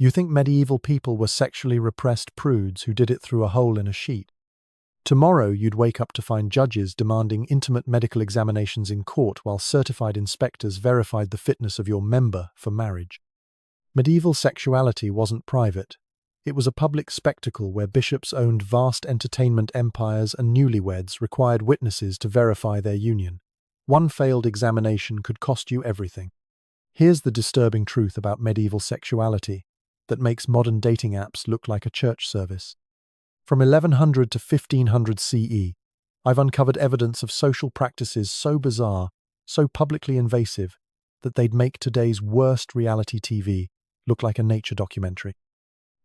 You think medieval people were sexually repressed prudes who did it through a hole in a sheet. Tomorrow you'd wake up to find judges demanding intimate medical examinations in court while certified inspectors verified the fitness of your member for marriage. Medieval sexuality wasn't private. It was a public spectacle where bishops owned vast entertainment empires and newlyweds required witnesses to verify their union. One failed examination could cost you everything. Here's the disturbing truth about medieval sexuality that makes modern dating apps look like a church service. From 1100 to 1500 CE, I've uncovered evidence of social practices so bizarre, so publicly invasive, that they'd make today's worst reality TV look like a nature documentary.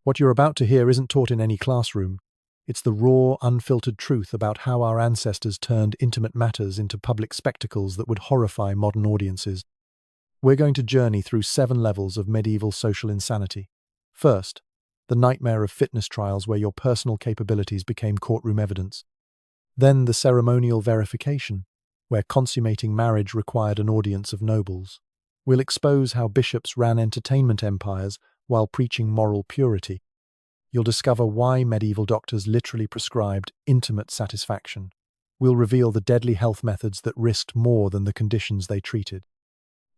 What you're about to hear isn't taught in any classroom. It's the raw, unfiltered truth about how our ancestors turned intimate matters into public spectacles that would horrify modern audiences. We're going to journey through 7 levels of medieval social insanity. First, the nightmare of fitness trials where your personal capabilities became courtroom evidence. Then the ceremonial verification, where consummating marriage required an audience of nobles. We'll expose how bishops ran entertainment empires while preaching moral purity. You'll discover why medieval doctors literally prescribed intimate satisfaction. We'll reveal the deadly health methods that risked more than the conditions they treated.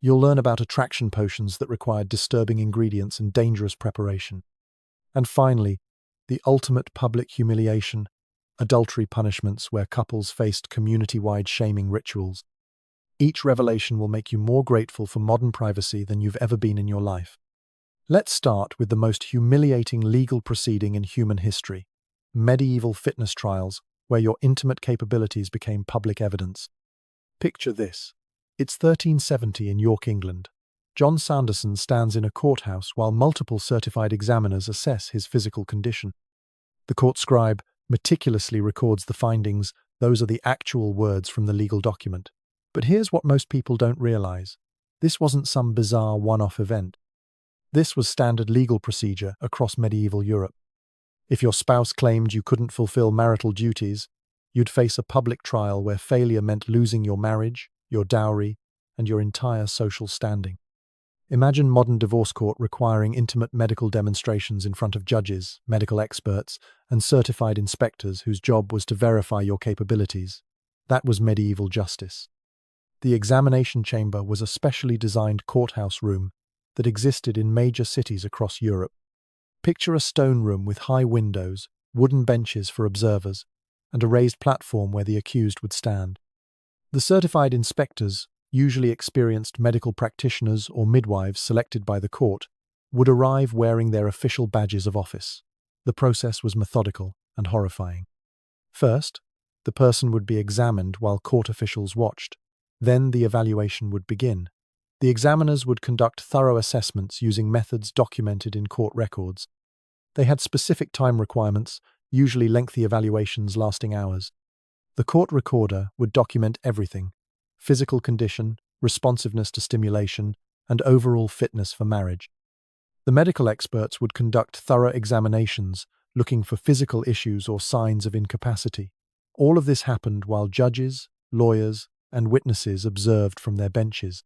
You'll learn about attraction potions that required disturbing ingredients and dangerous preparation. And finally, the ultimate public humiliation, adultery punishments where couples faced community-wide shaming rituals. Each revelation will make you more grateful for modern privacy than you've ever been in your life. Let's start with the most humiliating legal proceeding in human history, medieval fitness trials where your intimate capabilities became public evidence. Picture this. It's 1370 in York, England. John Sanderson stands in a courthouse while multiple certified examiners assess his physical condition. The court scribe meticulously records the findings. Those are the actual words from the legal document. But here's what most people don't realize. This wasn't some bizarre one-off event. This was standard legal procedure across medieval Europe. If your spouse claimed you couldn't fulfill marital duties, you'd face a public trial where failure meant losing your marriage, your dowry, and your entire social standing. Imagine modern divorce court requiring intimate medical demonstrations in front of judges, medical experts, and certified inspectors whose job was to verify your capabilities. That was medieval justice. The examination chamber was a specially designed courthouse room that existed in major cities across Europe. Picture a stone room with high windows, wooden benches for observers, and a raised platform where the accused would stand. The certified inspectors, usually experienced medical practitioners or midwives selected by the court, would arrive wearing their official badges of office. The process was methodical and horrifying. First, the person would be examined while court officials watched. Then the evaluation would begin. The examiners would conduct thorough assessments using methods documented in court records. They had specific time requirements, usually lengthy evaluations lasting hours. The court recorder would document everything: physical condition, responsiveness to stimulation, and overall fitness for marriage. The medical experts would conduct thorough examinations, looking for physical issues or signs of incapacity. All of this happened while judges, lawyers, and witnesses observed from their benches.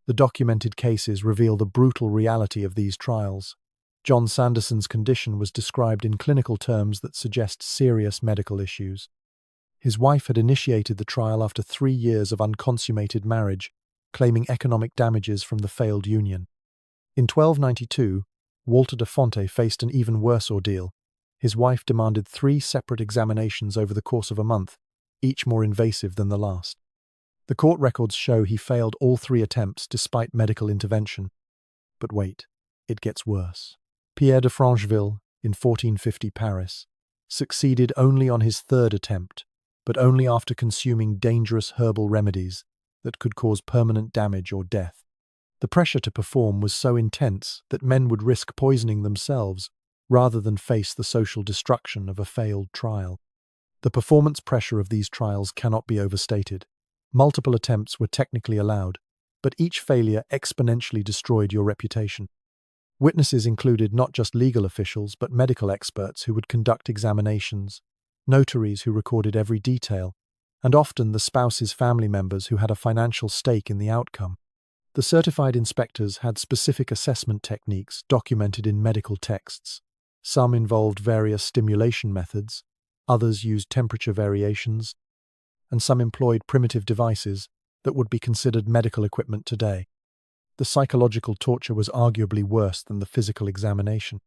The documented cases reveal the brutal reality of these trials. John Sanderson's condition was described in clinical terms that suggest serious medical issues. His wife had initiated the trial after 3 years of unconsummated marriage, claiming economic damages from the failed union. In 1292, Walter de Fonte faced an even worse ordeal. His wife demanded 3 separate examinations over the course of a month, each more invasive than the last. The court records show he failed all 3 attempts despite medical intervention. But wait, it gets worse. Pierre de Francheville, in 1450 Paris, succeeded only on his 3rd attempt, but only after consuming dangerous herbal remedies that could cause permanent damage or death. The pressure to perform was so intense that men would risk poisoning themselves rather than face the social destruction of a failed trial. The performance pressure of these trials cannot be overstated. Multiple attempts were technically allowed, but each failure exponentially destroyed your reputation. Witnesses included not just legal officials but medical experts who would conduct examinations, notaries who recorded every detail, and often the spouse's family members who had a financial stake in the outcome. The certified inspectors had specific assessment techniques documented in medical texts. Some involved various stimulation methods, others used temperature variations, and some employed primitive devices that would be considered medical equipment today. The psychological torture was arguably worse than the physical examination.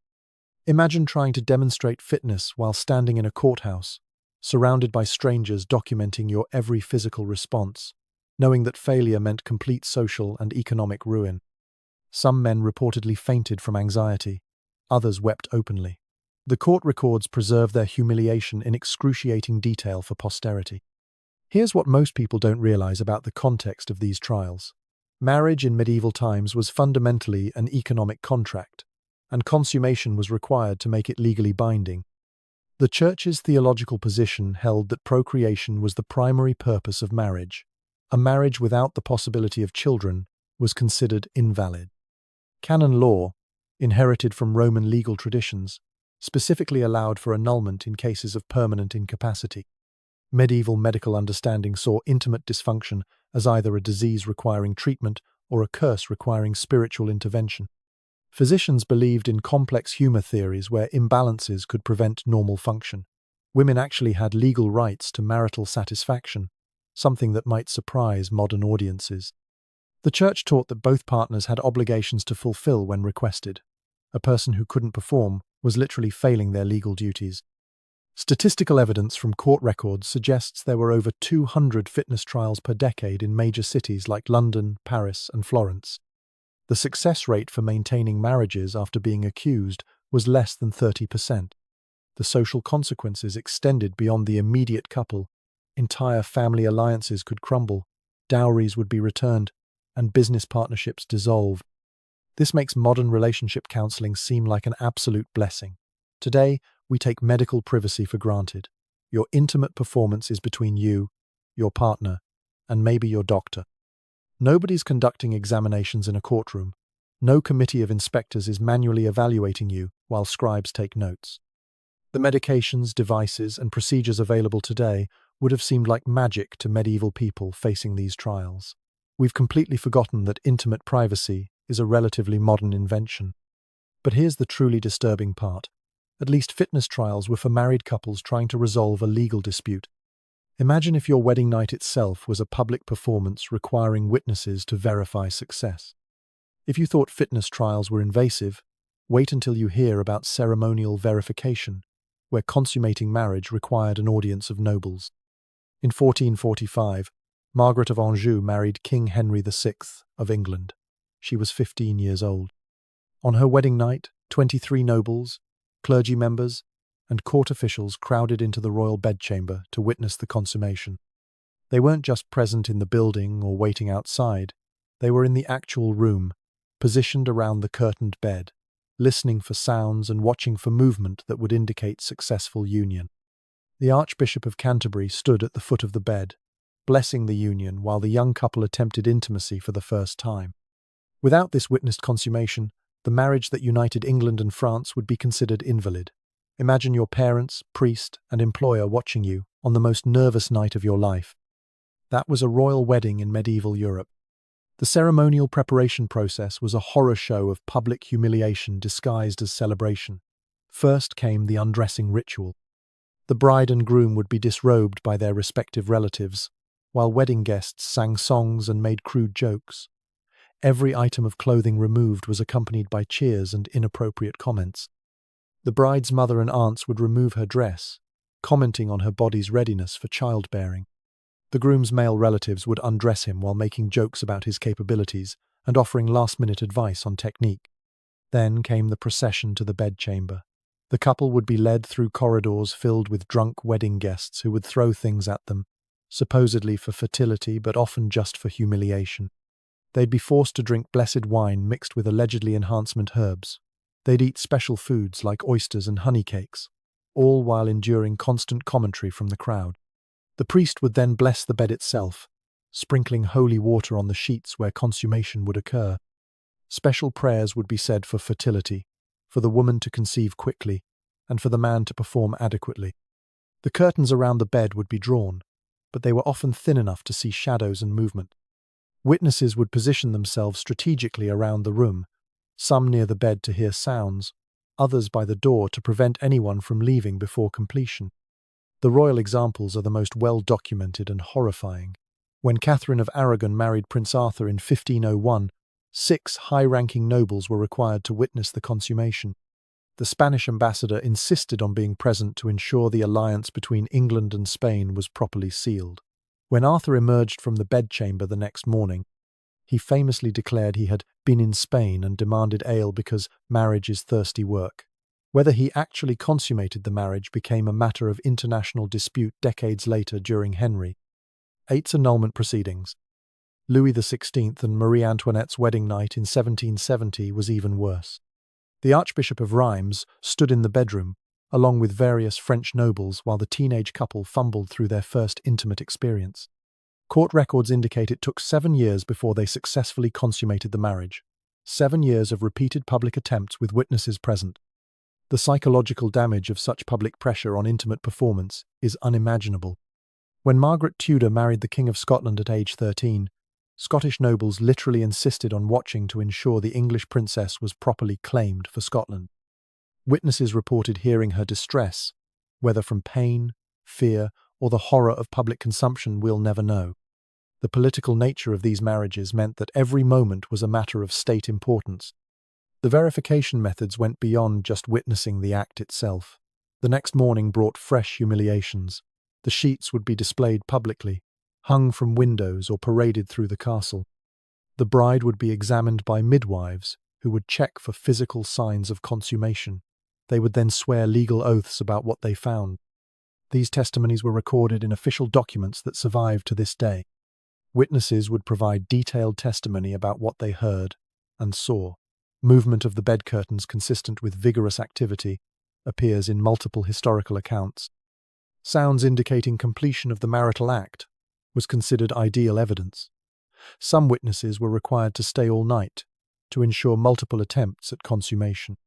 Imagine trying to demonstrate fitness while standing in a courthouse, surrounded by strangers documenting your every physical response, knowing that failure meant complete social and economic ruin. Some men reportedly fainted from anxiety, others wept openly. The court records preserve their humiliation in excruciating detail for posterity. Here's what most people don't realize about the context of these trials. Marriage in medieval times was fundamentally an economic contract, and consummation was required to make it legally binding. The Church's theological position held that procreation was the primary purpose of marriage. A marriage without the possibility of children was considered invalid. Canon law, inherited from Roman legal traditions, specifically allowed for annulment in cases of permanent incapacity. Medieval medical understanding saw intimate dysfunction as either a disease requiring treatment or a curse requiring spiritual intervention. Physicians believed in complex humor theories where imbalances could prevent normal function. Women actually had legal rights to marital satisfaction, something that might surprise modern audiences. The Church taught that both partners had obligations to fulfill when requested. A person who couldn't perform was literally failing their legal duties. Statistical evidence from court records suggests there were over 200 fitness trials per decade in major cities like London, Paris, and Florence. The success rate for maintaining marriages after being accused was less than 30%. The social consequences extended beyond the immediate couple. Entire family alliances could crumble, dowries would be returned, and business partnerships dissolve. This makes modern relationship counseling seem like an absolute blessing. Today, we take medical privacy for granted. Your intimate performance is between you, your partner, and maybe your doctor. Nobody's conducting examinations in a courtroom. No committee of inspectors is manually evaluating you while scribes take notes. The medications, devices, and procedures available today would have seemed like magic to medieval people facing these trials. We've completely forgotten that intimate privacy is a relatively modern invention. But here's the truly disturbing part. At least fitness trials were for married couples trying to resolve a legal dispute. Imagine if your wedding night itself was a public performance requiring witnesses to verify success. If you thought fitness trials were invasive, wait until you hear about ceremonial verification, where consummating marriage required an audience of nobles. In 1445, Margaret of Anjou married King Henry VI of England. She was 15 years old. On her wedding night, 23 nobles, clergy members, and court officials crowded into the royal bedchamber to witness the consummation. They weren't just present in the building or waiting outside. They were in the actual room, positioned around the curtained bed, listening for sounds and watching for movement that would indicate successful union. The Archbishop of Canterbury stood at the foot of the bed, blessing the union while the young couple attempted intimacy for the first time. Without this witnessed consummation, the marriage that united England and France would be considered invalid. Imagine your parents, priest, and employer watching you on the most nervous night of your life. That was a royal wedding in medieval Europe. The ceremonial preparation process was a horror show of public humiliation disguised as celebration. First came the undressing ritual. The bride and groom would be disrobed by their respective relatives, while wedding guests sang songs and made crude jokes. Every item of clothing removed was accompanied by cheers and inappropriate comments. The bride's mother and aunts would remove her dress, commenting on her body's readiness for childbearing. The groom's male relatives would undress him while making jokes about his capabilities and offering last-minute advice on technique. Then came the procession to the bedchamber. The couple would be led through corridors filled with drunk wedding guests who would throw things at them, supposedly for fertility but often just for humiliation. They'd be forced to drink blessed wine mixed with allegedly enhancement herbs. They'd eat special foods like oysters and honey cakes, all while enduring constant commentary from the crowd. The priest would then bless the bed itself, sprinkling holy water on the sheets where consummation would occur. Special prayers would be said for fertility, for the woman to conceive quickly, and for the man to perform adequately. The curtains around the bed would be drawn, but they were often thin enough to see shadows and movement. Witnesses would position themselves strategically around the room, some near the bed to hear sounds, others by the door to prevent anyone from leaving before completion. The royal examples are the most well-documented and horrifying. When Catherine of Aragon married Prince Arthur in 1501, 6 high-ranking nobles were required to witness the consummation. The Spanish ambassador insisted on being present to ensure the alliance between England and Spain was properly sealed. When Arthur emerged from the bedchamber the next morning, he famously declared he had been in Spain and demanded ale because marriage is thirsty work. Whether he actually consummated the marriage became a matter of international dispute decades later during Henry VIII's annulment proceedings. Louis XVI and Marie Antoinette's wedding night in 1770 was even worse. The Archbishop of Reims stood in the bedroom, along with various French nobles, while the teenage couple fumbled through their first intimate experience. Court records indicate it took 7 years before they successfully consummated the marriage. 7 years of repeated public attempts with witnesses present. The psychological damage of such public pressure on intimate performance is unimaginable. When Margaret Tudor married the King of Scotland at age 13, Scottish nobles literally insisted on watching to ensure the English princess was properly claimed for Scotland. Witnesses reported hearing her distress, whether from pain, fear, or the horror of public consumption we'll never know. The political nature of these marriages meant that every moment was a matter of state importance. The verification methods went beyond just witnessing the act itself. The next morning brought fresh humiliations. The sheets would be displayed publicly, hung from windows or paraded through the castle. The bride would be examined by midwives, who would check for physical signs of consummation. They would then swear legal oaths about what they found. These testimonies were recorded in official documents that survive to this day. Witnesses would provide detailed testimony about what they heard and saw. Movement of the bed curtains consistent with vigorous activity appears in multiple historical accounts. Sounds indicating completion of the marital act was considered ideal evidence. Some witnesses were required to stay all night to ensure multiple attempts at consummation.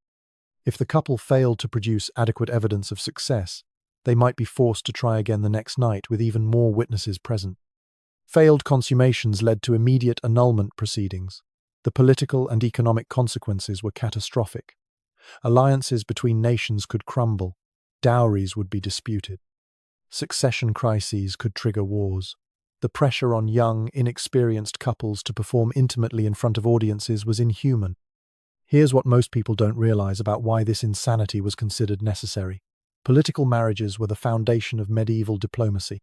If the couple failed to produce adequate evidence of success, they might be forced to try again the next night with even more witnesses present. Failed consummations led to immediate annulment proceedings. The political and economic consequences were catastrophic. Alliances between nations could crumble. Dowries would be disputed. Succession crises could trigger wars. The pressure on young, inexperienced couples to perform intimately in front of audiences was inhuman. Here's what most people don't realize about why this insanity was considered necessary. Political marriages were the foundation of medieval diplomacy.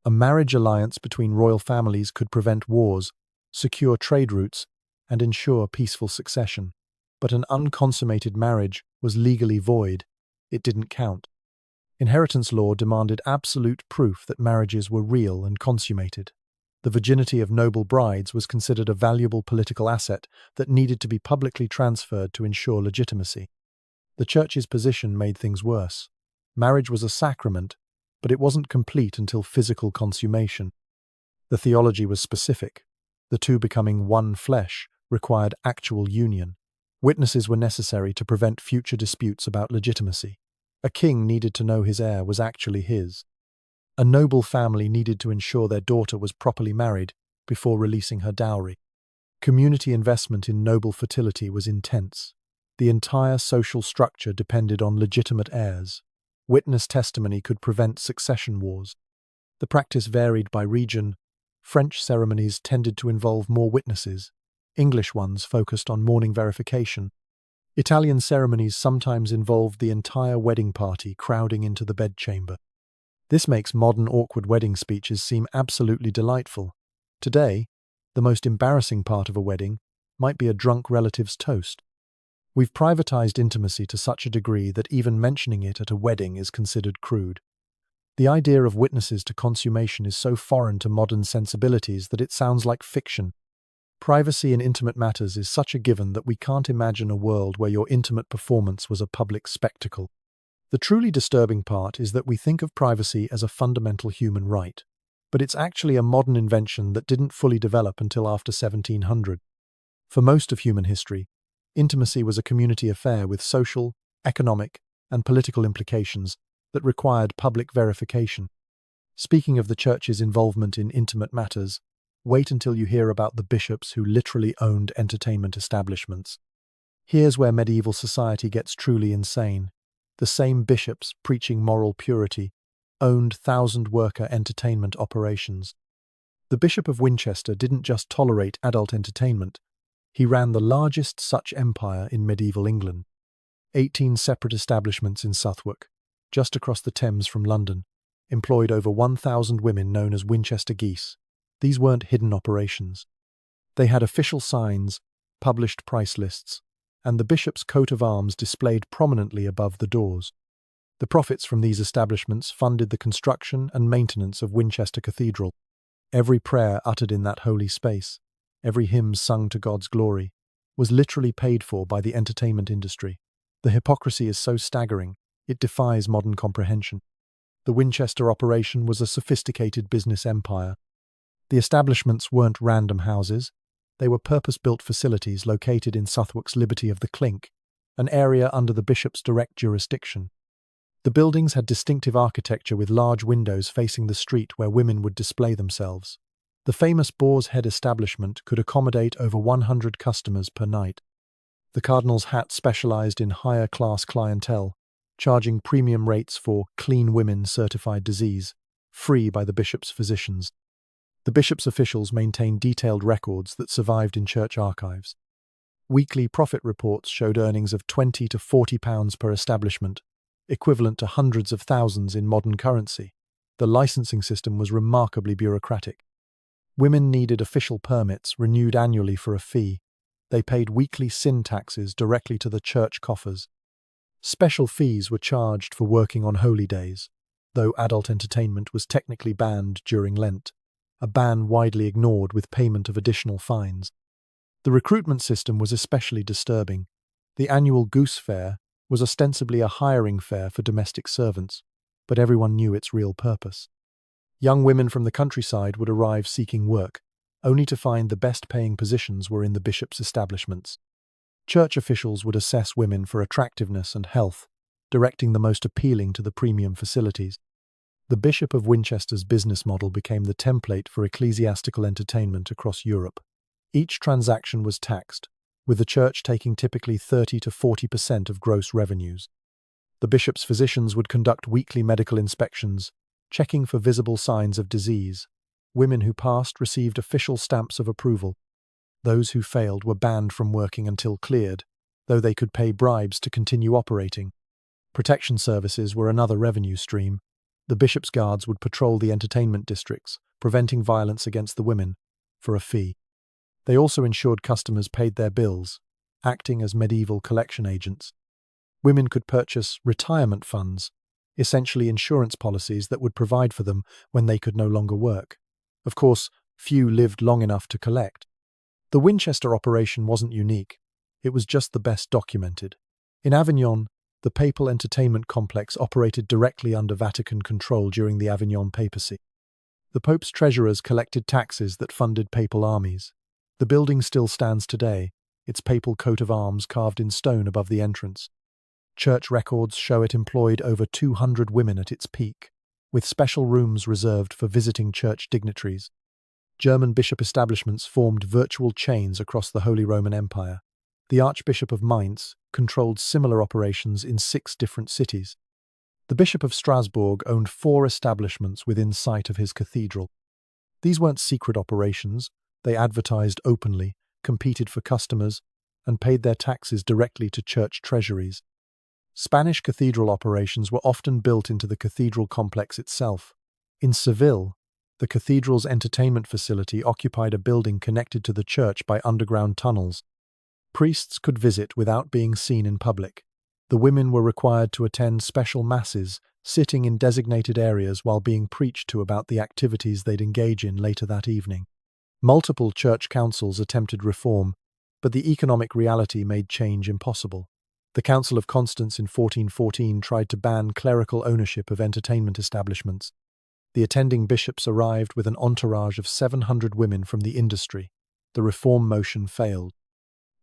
A marriage alliance between royal families could prevent wars, secure trade routes, and ensure peaceful succession. But an unconsummated marriage was legally void. It didn't count. Inheritance law demanded absolute proof that marriages were real and consummated. The virginity of noble brides was considered a valuable political asset that needed to be publicly transferred to ensure legitimacy. The Church's position made things worse. Marriage was a sacrament, but it wasn't complete until physical consummation. The theology was specific. The two becoming one flesh required actual union. Witnesses were necessary to prevent future disputes about legitimacy. A king needed to know his heir was actually his. A noble family needed to ensure their daughter was properly married before releasing her dowry. Community investment in noble fertility was intense. The entire social structure depended on legitimate heirs. Witness testimony could prevent succession wars. The practice varied by region. French ceremonies tended to involve more witnesses. English ones focused on mourning verification. Italian ceremonies sometimes involved the entire wedding party crowding into the bedchamber. This makes modern awkward wedding speeches seem absolutely delightful. Today, the most embarrassing part of a wedding might be a drunk relative's toast. We've privatized intimacy to such a degree that even mentioning it at a wedding is considered crude. The idea of witnesses to consummation is so foreign to modern sensibilities that it sounds like fiction. Privacy in intimate matters is such a given that we can't imagine a world where your intimate performance was a public spectacle. The truly disturbing part is that we think of privacy as a fundamental human right, but it's actually a modern invention that didn't fully develop until after 1700. For most of human history, intimacy was a community affair with social, economic, and political implications that required public verification. Speaking of the Church's involvement in intimate matters, Wait until you hear about the bishops who literally owned entertainment establishments. Here's where medieval society gets truly insane. The same bishops, preaching moral purity, owned thousand-worker entertainment operations. The Bishop of Winchester didn't just tolerate adult entertainment, he ran the largest such empire in medieval England. 18 separate establishments in Southwark, just across the Thames from London, employed over 1,000 women known as Winchester geese. These weren't hidden operations. They had official signs, published price lists, and the bishop's coat of arms displayed prominently above the doors. The profits from these establishments funded the construction and maintenance of Winchester Cathedral. Every prayer uttered in that holy space, every hymn sung to God's glory, was literally paid for by the entertainment industry. The hypocrisy is so staggering, it defies modern comprehension. The Winchester operation was a sophisticated business empire. The establishments weren't random houses, they were purpose-built facilities located in Southwark's Liberty of the Clink, an area under the bishop's direct jurisdiction. The buildings had distinctive architecture with large windows facing the street where women would display themselves. The famous Boar's Head establishment could accommodate over 100 customers per night. The Cardinal's Hat specialized in higher-class clientele, charging premium rates for clean women certified disease, free by the bishop's physicians. The bishop's officials maintained detailed records that survived in church archives. Weekly profit reports showed earnings of £20 to £40 per establishment, equivalent to hundreds of thousands in modern currency. The licensing system was remarkably bureaucratic. Women needed official permits, renewed annually for a fee. They paid weekly sin taxes directly to the church coffers. Special fees were charged for working on holy days, though adult entertainment was technically banned during Lent, a ban widely ignored with payment of additional fines. The recruitment system was especially disturbing. The annual goose fair was ostensibly a hiring fair for domestic servants, but everyone knew its real purpose. Young women from the countryside would arrive seeking work, only to find the best-paying positions were in the bishop's establishments. Church officials would assess women for attractiveness and health, directing the most appealing to the premium facilities. The Bishop of Winchester's business model became the template for ecclesiastical entertainment across Europe. Each transaction was taxed, with the church taking typically 30 to 40% of gross revenues. The bishop's physicians would conduct weekly medical inspections, checking for visible signs of disease. Women who passed received official stamps of approval. Those who failed were banned from working until cleared, though they could pay bribes to continue operating. Protection services were another revenue stream. The bishop's guards would patrol the entertainment districts, preventing violence against the women, for a fee. They also ensured customers paid their bills, acting as medieval collection agents. Women could purchase retirement funds, essentially insurance policies that would provide for them when they could no longer work. Of course, few lived long enough to collect. The Winchester operation wasn't unique. It was just the best documented. In Avignon, the papal entertainment complex operated directly under Vatican control during the Avignon papacy. The Pope's treasurers collected taxes that funded papal armies. The building still stands today, its papal coat of arms carved in stone above the entrance. Church records show it employed over 200 women at its peak, with special rooms reserved for visiting church dignitaries. German bishop establishments formed virtual chains across the Holy Roman Empire. The Archbishop of Mainz controlled similar operations in 6 different cities. The Bishop of Strasbourg owned 4 establishments within sight of his cathedral. These weren't secret operations. They advertised openly, competed for customers, and paid their taxes directly to church treasuries. Spanish cathedral operations were often built into the cathedral complex itself. In Seville, the cathedral's entertainment facility occupied a building connected to the church by underground tunnels. Priests could visit without being seen in public. The women were required to attend special masses, sitting in designated areas while being preached to about the activities they'd engage in later that evening. Multiple church councils attempted reform, but the economic reality made change impossible. The Council of Constance in 1414 tried to ban clerical ownership of entertainment establishments. The attending bishops arrived with an entourage of 700 women from the industry. The reform motion failed.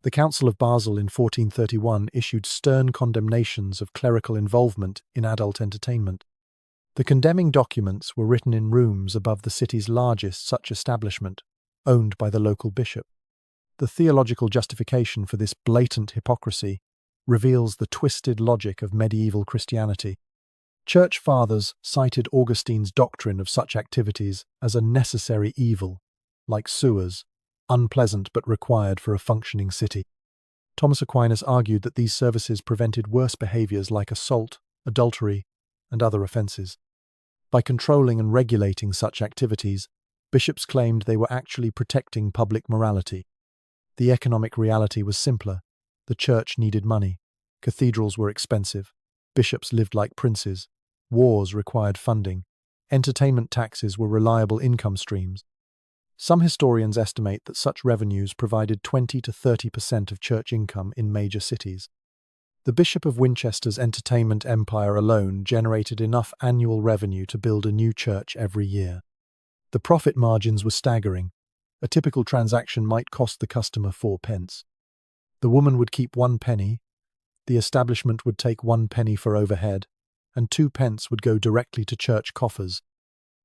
The Council of Basel in 1431 issued stern condemnations of clerical involvement in adult entertainment. The condemning documents were written in rooms above the city's largest such establishment, owned by the local bishop. The theological justification for this blatant hypocrisy reveals the twisted logic of medieval Christianity. Church fathers cited Augustine's doctrine of such activities as a necessary evil, like sewers, unpleasant but required for a functioning city. Thomas Aquinas argued that these services prevented worse behaviors like assault, adultery, and other offenses. By controlling and regulating such activities, bishops claimed they were actually protecting public morality. The economic reality was simpler. The church needed money. Cathedrals were expensive. Bishops lived like princes. Wars required funding. Entertainment taxes were reliable income streams. Some historians estimate that such revenues provided 20 to 30% of church income in major cities. The Bishop of Winchester's entertainment empire alone generated enough annual revenue to build a new church every year. The profit margins were staggering. A typical transaction might cost the customer 4 pence. The woman would keep 1 penny, the establishment would take 1 penny for overhead, and 2 pence would go directly to church coffers.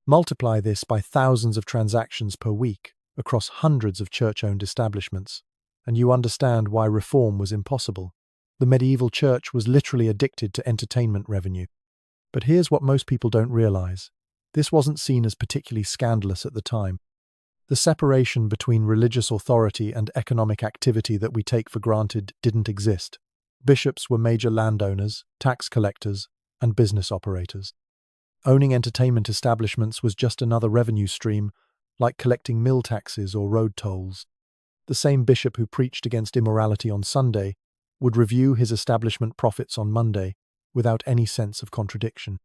Multiply this by thousands of transactions per week across hundreds of church-owned establishments, and you understand why reform was impossible. The medieval church was literally addicted to entertainment revenue. But here's what most people don't realize. This wasn't seen as particularly scandalous at the time. The separation between religious authority and economic activity that we take for granted didn't exist. Bishops were major landowners, tax collectors, and business operators. Owning entertainment establishments was just another revenue stream, like collecting mill taxes or road tolls. The same bishop who preached against immorality on Sunday would review his establishment profits on Monday without any sense of contradiction.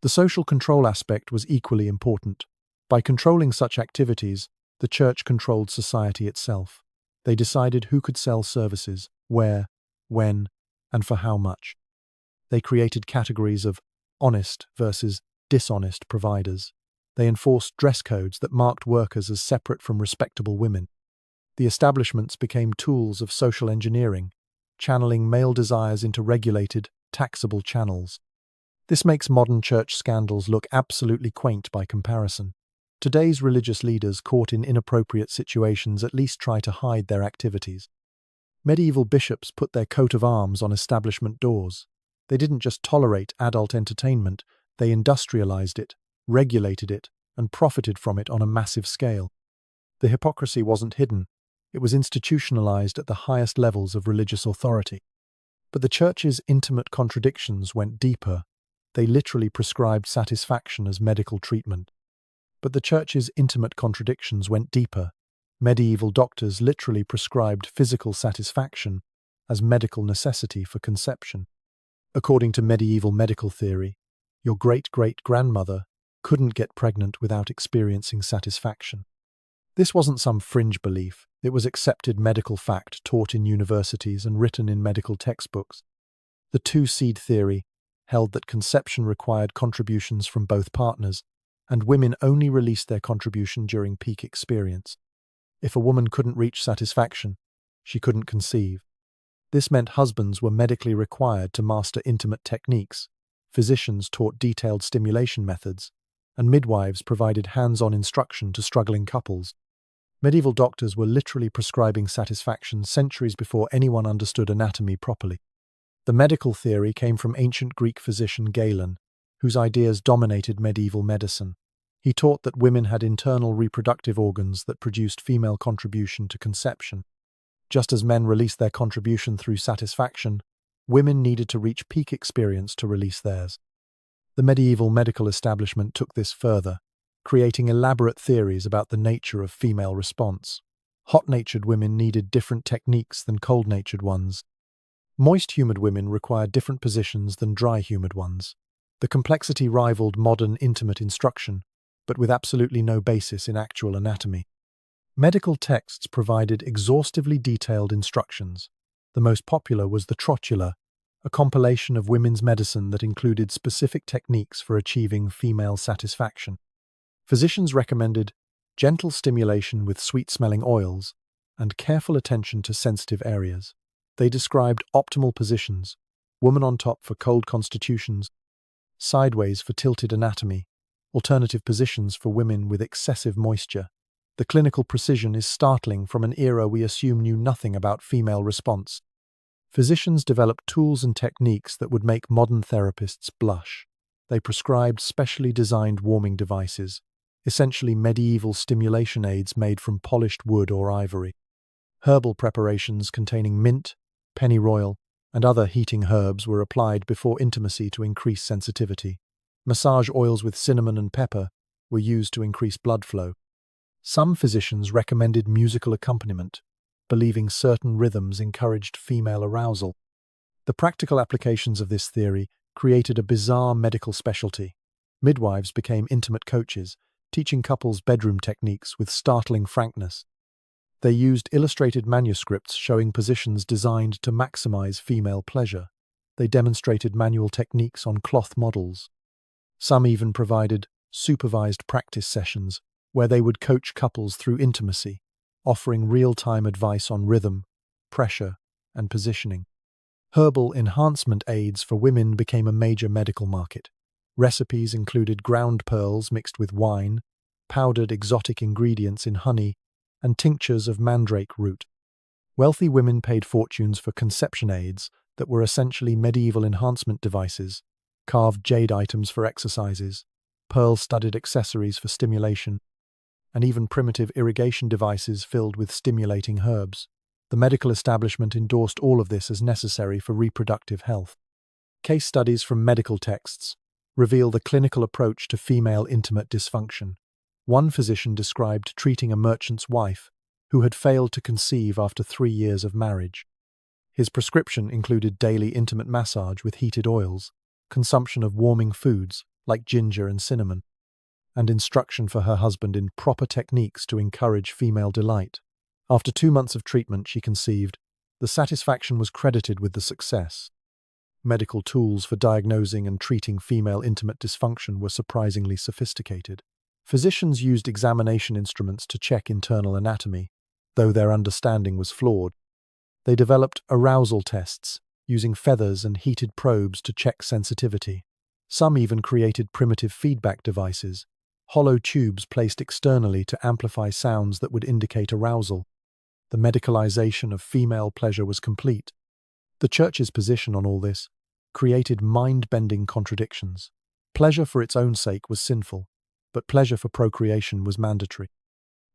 The social control aspect was equally important. By controlling such activities, the church controlled society itself. They decided who could sell services, where, when, and for how much. They created categories of honest versus dishonest providers. They enforced dress codes that marked workers as separate from respectable women. The establishments became tools of social engineering, channeling male desires into regulated, taxable channels. This makes modern church scandals look absolutely quaint by comparison. Today's religious leaders caught in inappropriate situations at least try to hide their activities. Medieval bishops put their coat of arms on establishment doors. They didn't just tolerate adult entertainment, they industrialized it, regulated it, and profited from it on a massive scale. The hypocrisy wasn't hidden. It was institutionalized at the highest levels of religious authority. But the church's intimate contradictions went deeper. They literally prescribed satisfaction as medical treatment. Medieval doctors literally prescribed physical satisfaction as medical necessity for conception. According to medieval medical theory, your great-great-grandmother couldn't get pregnant without experiencing satisfaction. This wasn't some fringe belief. It was accepted medical fact taught in universities and written in medical textbooks. The two-seed theory held that conception required contributions from both partners, and women only released their contribution during peak experience. If a woman couldn't reach satisfaction, she couldn't conceive. This meant husbands were medically required to master intimate techniques, physicians taught detailed stimulation methods, and midwives provided hands-on instruction to struggling couples. Medieval doctors were literally prescribing satisfaction centuries before anyone understood anatomy properly. The medical theory came from ancient Greek physician Galen, whose ideas dominated medieval medicine. He taught that women had internal reproductive organs that produced female contribution to conception. Just as men released their contribution through satisfaction, women needed to reach peak experience to release theirs. The medieval medical establishment took this further, creating elaborate theories about the nature of female response. Hot-natured women needed different techniques than cold-natured ones. Moist-humid women required different positions than dry-humid ones. The complexity rivaled modern intimate instruction, but with absolutely no basis in actual anatomy. Medical texts provided exhaustively detailed instructions. The most popular was the Trotula, a compilation of women's medicine that included specific techniques for achieving female satisfaction. Physicians recommended gentle stimulation with sweet-smelling oils and careful attention to sensitive areas. They described optimal positions, woman on top for cold constitutions, sideways for tilted anatomy, alternative positions for women with excessive moisture, The clinical precision is startling from an era we assume knew nothing about female response. Physicians developed tools and techniques that would make modern therapists blush. They prescribed specially designed warming devices, essentially medieval stimulation aids made from polished wood or ivory. Herbal preparations containing mint, pennyroyal, and other heating herbs were applied before intimacy to increase sensitivity. Massage oils with cinnamon and pepper were used to increase blood flow. Some physicians recommended musical accompaniment, believing certain rhythms encouraged female arousal. The practical applications of this theory created a bizarre medical specialty. Midwives became intimate coaches, teaching couples bedroom techniques with startling frankness. They used illustrated manuscripts showing positions designed to maximize female pleasure. They demonstrated manual techniques on cloth models. Some even provided supervised practice sessions where they would coach couples through intimacy, offering real-time advice on rhythm, pressure, and positioning. Herbal enhancement aids for women became a major medical market. Recipes included ground pearls mixed with wine, powdered exotic ingredients in honey, and tinctures of mandrake root. Wealthy women paid fortunes for conception aids that were essentially medieval enhancement devices, carved jade items for exercises, pearl-studded accessories for stimulation, and even primitive irrigation devices filled with stimulating herbs. The medical establishment endorsed all of this as necessary for reproductive health. Case studies from medical texts reveal the clinical approach to female intimate dysfunction. One physician described treating a merchant's wife who had failed to conceive after 3 years of marriage. His prescription included daily intimate massage with heated oils, consumption of warming foods like ginger and cinnamon, and instruction for her husband in proper techniques to encourage female delight. After 2 months of treatment, she conceived. The satisfaction was credited with the success. Medical tools for diagnosing and treating female intimate dysfunction were surprisingly sophisticated. Physicians used examination instruments to check internal anatomy, though their understanding was flawed. They developed arousal tests, using feathers and heated probes to check sensitivity. Some even created primitive feedback devices, hollow tubes placed externally to amplify sounds that would indicate arousal. The medicalization of female pleasure was complete. The Church's position on all this created mind-bending contradictions. Pleasure for its own sake was sinful, but pleasure for procreation was mandatory.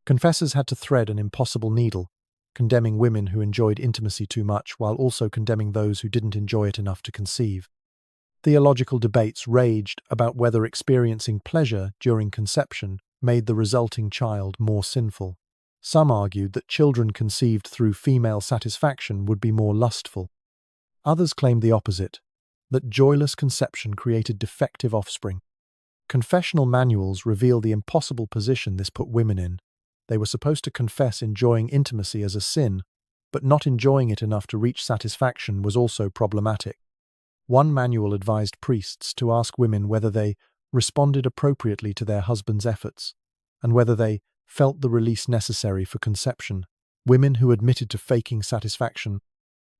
Confessors had to thread an impossible needle, condemning women who enjoyed intimacy too much while also condemning those who didn't enjoy it enough to conceive. Theological debates raged about whether experiencing pleasure during conception made the resulting child more sinful. Some argued that children conceived through female satisfaction would be more lustful. Others claimed the opposite, that joyless conception created defective offspring. Confessional manuals reveal the impossible position this put women in. They were supposed to confess enjoying intimacy as a sin, but not enjoying it enough to reach satisfaction was also problematic. One manual advised priests to ask women whether they responded appropriately to their husband's efforts, and whether they felt the release necessary for conception. Women who admitted to faking satisfaction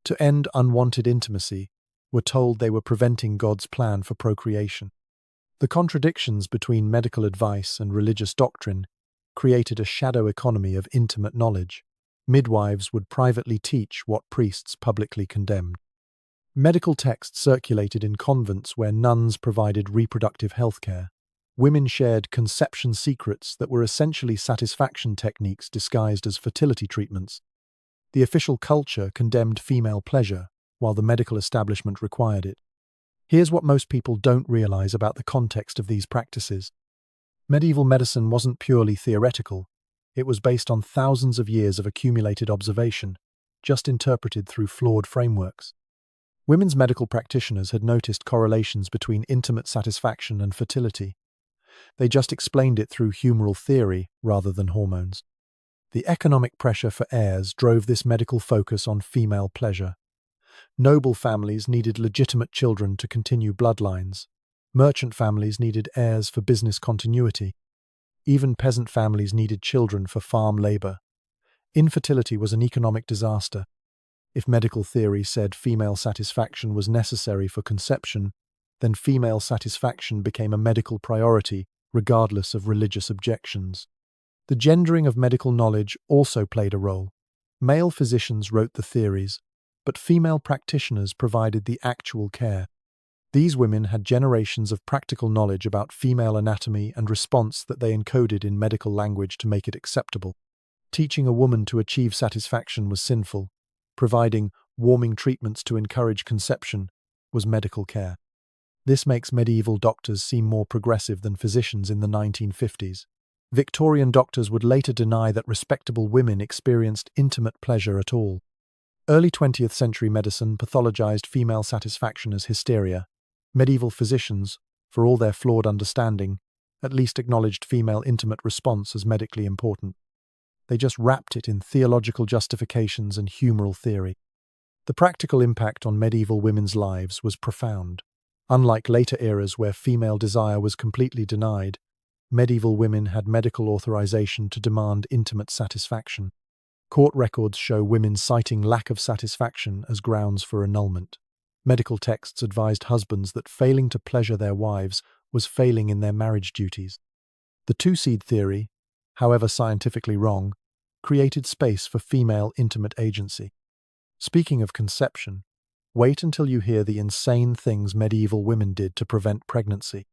to end unwanted intimacy were told they were preventing God's plan for procreation. The contradictions between medical advice and religious doctrine created a shadow economy of intimate knowledge. Midwives would privately teach what priests publicly condemned. Medical texts circulated in convents where nuns provided reproductive health care. Women shared conception secrets that were essentially satisfaction techniques disguised as fertility treatments. The official culture condemned female pleasure, while the medical establishment required it. Here's what most people don't realize about the context of these practices. Medieval medicine wasn't purely theoretical. It was based on thousands of years of accumulated observation, just interpreted through flawed frameworks. Women's medical practitioners had noticed correlations between intimate satisfaction and fertility. They just explained it through humoral theory rather than hormones. The economic pressure for heirs drove this medical focus on female pleasure. Noble families needed legitimate children to continue bloodlines. Merchant families needed heirs for business continuity. Even peasant families needed children for farm labor. Infertility was an economic disaster. If medical theory said female satisfaction was necessary for conception, then female satisfaction became a medical priority, regardless of religious objections. The gendering of medical knowledge also played a role. Male physicians wrote the theories, but female practitioners provided the actual care. These women had generations of practical knowledge about female anatomy and response that they encoded in medical language to make it acceptable. Teaching a woman to achieve satisfaction was sinful. Providing warming treatments to encourage conception was medical care. This makes medieval doctors seem more progressive than physicians in the 1950s. Victorian doctors would later deny that respectable women experienced intimate pleasure at all. Early 20th century medicine pathologized female satisfaction as hysteria. Medieval physicians, for all their flawed understanding, at least acknowledged female intimate response as medically important. They just wrapped it in theological justifications and humoral theory. The practical impact on medieval women's lives was profound. Unlike later eras where female desire was completely denied, medieval women had medical authorization to demand intimate satisfaction. Court records show women citing lack of satisfaction as grounds for annulment. Medical texts advised husbands that failing to pleasure their wives was failing in their marriage duties. The two-seed theory, however scientifically wrong, created space for female intimate agency. Speaking of conception, wait until you hear the insane things medieval women did to prevent pregnancy.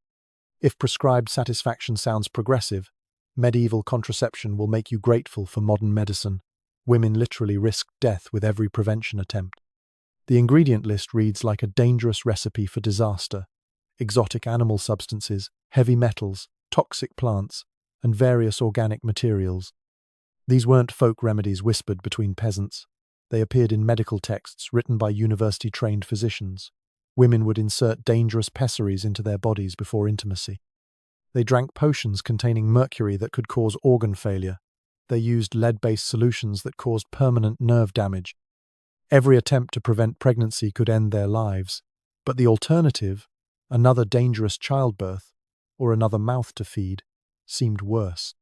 If prescribed satisfaction sounds progressive, medieval contraception will make you grateful for modern medicine. Women literally risked death with every prevention attempt. The ingredient list reads like a dangerous recipe for disaster. Exotic animal substances, heavy metals, toxic plants, and various organic materials. These weren't folk remedies whispered between peasants. They appeared in medical texts written by university-trained physicians. Women would insert dangerous pessaries into their bodies before intimacy. They drank potions containing mercury that could cause organ failure. They used lead-based solutions that caused permanent nerve damage. Every attempt to prevent pregnancy could end their lives, but the alternative, another dangerous childbirth, or another mouth to feed, seemed worse.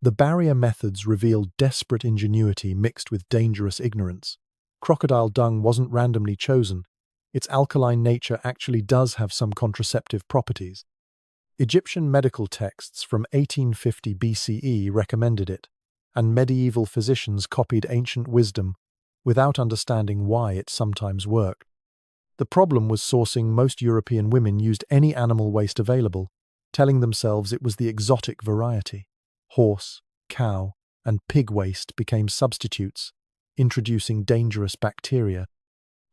The barrier methods revealed desperate ingenuity mixed with dangerous ignorance. Crocodile dung wasn't randomly chosen. Its alkaline nature actually does have some contraceptive properties. Egyptian medical texts from 1850 BCE recommended it, and medieval physicians copied ancient wisdom without understanding why it sometimes worked. The problem was sourcing. Most European women used any animal waste available, telling themselves it was the exotic variety. Horse, cow, and pig waste became substitutes, introducing dangerous bacteria.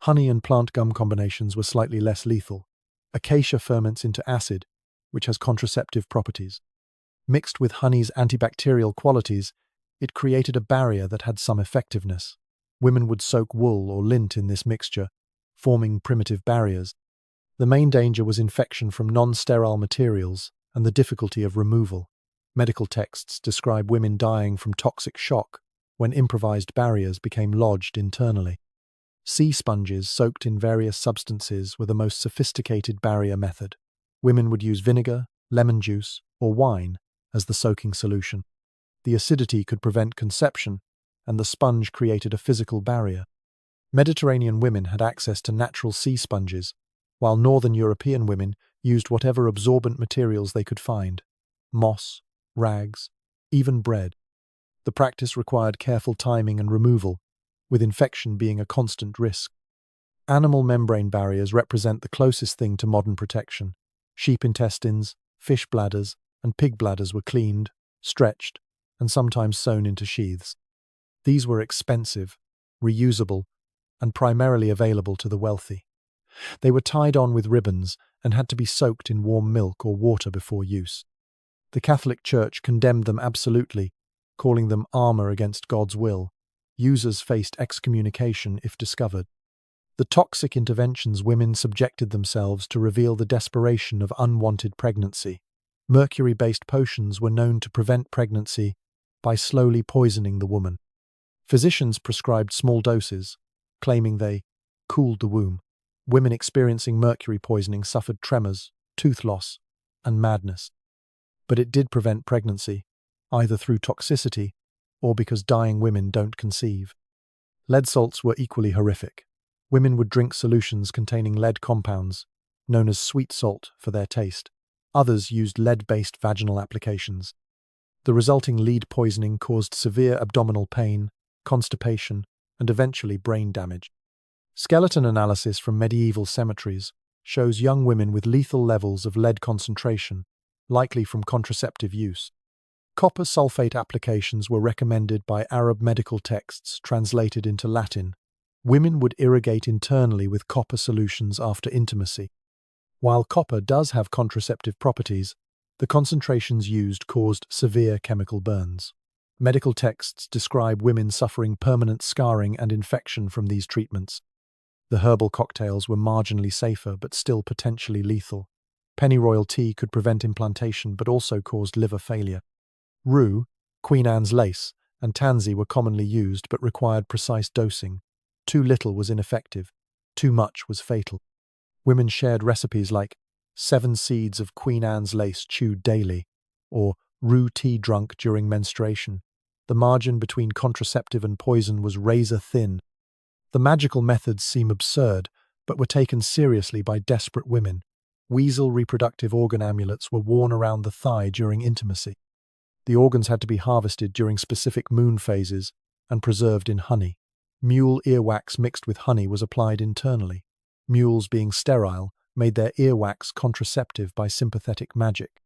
Honey and plant gum combinations were slightly less lethal. Acacia ferments into acid, which has contraceptive properties. Mixed with honey's antibacterial qualities, it created a barrier that had some effectiveness. Women would soak wool or lint in this mixture, forming primitive barriers. The main danger was infection from non-sterile materials and the difficulty of removal. Medical texts describe women dying from toxic shock when improvised barriers became lodged internally. Sea sponges soaked in various substances were the most sophisticated barrier method. Women would use vinegar, lemon juice, or wine as the soaking solution. The acidity could prevent conception, and the sponge created a physical barrier. Mediterranean women had access to natural sea sponges, while Northern European women used whatever absorbent materials they could find: moss, rags, even bread. The practice required careful timing and removal, with infection being a constant risk. Animal membrane barriers represent the closest thing to modern protection. Sheep intestines, fish bladders, and pig bladders were cleaned, stretched, and sometimes sewn into sheaths. These were expensive, reusable, and primarily available to the wealthy. They were tied on with ribbons and had to be soaked in warm milk or water before use. The Catholic Church condemned them absolutely, calling them armor against God's will. Users faced excommunication if discovered. The toxic interventions women subjected themselves to reveal the desperation of unwanted pregnancy. Mercury-based potions were known to prevent pregnancy by slowly poisoning the woman. Physicians prescribed small doses, claiming they cooled the womb. Women experiencing mercury poisoning suffered tremors, tooth loss, and madness. But it did prevent pregnancy, either through toxicity or because dying women don't conceive. Lead salts were equally horrific. Women would drink solutions containing lead compounds, known as sweet salt, for their taste. Others used lead-based vaginal applications. The resulting lead poisoning caused severe abdominal pain, constipation, and eventually brain damage. Skeleton analysis from medieval cemeteries shows young women with lethal levels of lead concentration, likely from contraceptive use. Copper sulfate applications were recommended by Arab medical texts translated into Latin. Women would irrigate internally with copper solutions after intimacy. While copper does have contraceptive properties, the concentrations used caused severe chemical burns. Medical texts describe women suffering permanent scarring and infection from these treatments. The herbal cocktails were marginally safer but still potentially lethal. Pennyroyal tea could prevent implantation but also caused liver failure. Rue, Queen Anne's lace, and tansy were commonly used but required precise dosing. Too little was ineffective. Too much was fatal. Women shared recipes like 7 seeds of Queen Anne's lace chewed daily, or rue tea drunk during menstruation. The margin between contraceptive and poison was razor thin. The magical methods seem absurd, but were taken seriously by desperate women. Weasel reproductive organ amulets were worn around the thigh during intimacy. The organs had to be harvested during specific moon phases and preserved in honey. Mule earwax mixed with honey was applied internally. Mules, being sterile, made their earwax contraceptive by sympathetic magic.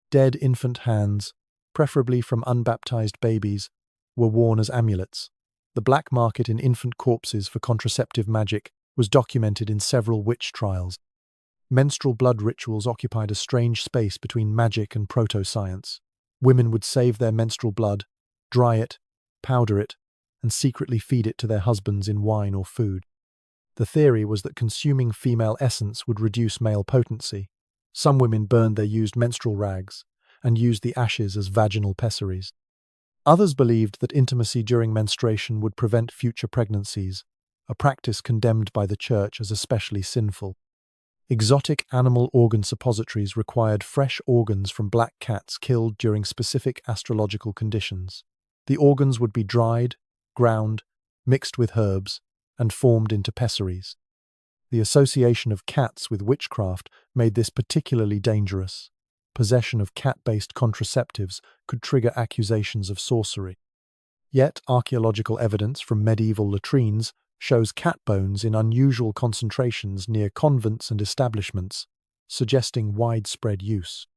Dead infant hands, preferably from unbaptized babies, were worn as amulets. The black market in infant corpses for contraceptive magic was documented in several witch trials. Menstrual blood rituals occupied a strange space between magic and proto-science. Women would save their menstrual blood, dry it, powder it, and secretly feed it to their husbands in wine or food. The theory was that consuming female essence would reduce male potency. Some women burned their used menstrual rags and used the ashes as vaginal pessaries. Others believed that intimacy during menstruation would prevent future pregnancies, a practice condemned by the Church as especially sinful. Exotic animal organ suppositories required fresh organs from black cats killed during specific astrological conditions. The organs would be dried, ground, mixed with herbs, and formed into pessaries. The association of cats with witchcraft made this particularly dangerous. Possession of cat-based contraceptives could trigger accusations of sorcery. Yet archaeological evidence from medieval latrines shows cat bones in unusual concentrations near convents and establishments, suggesting widespread use.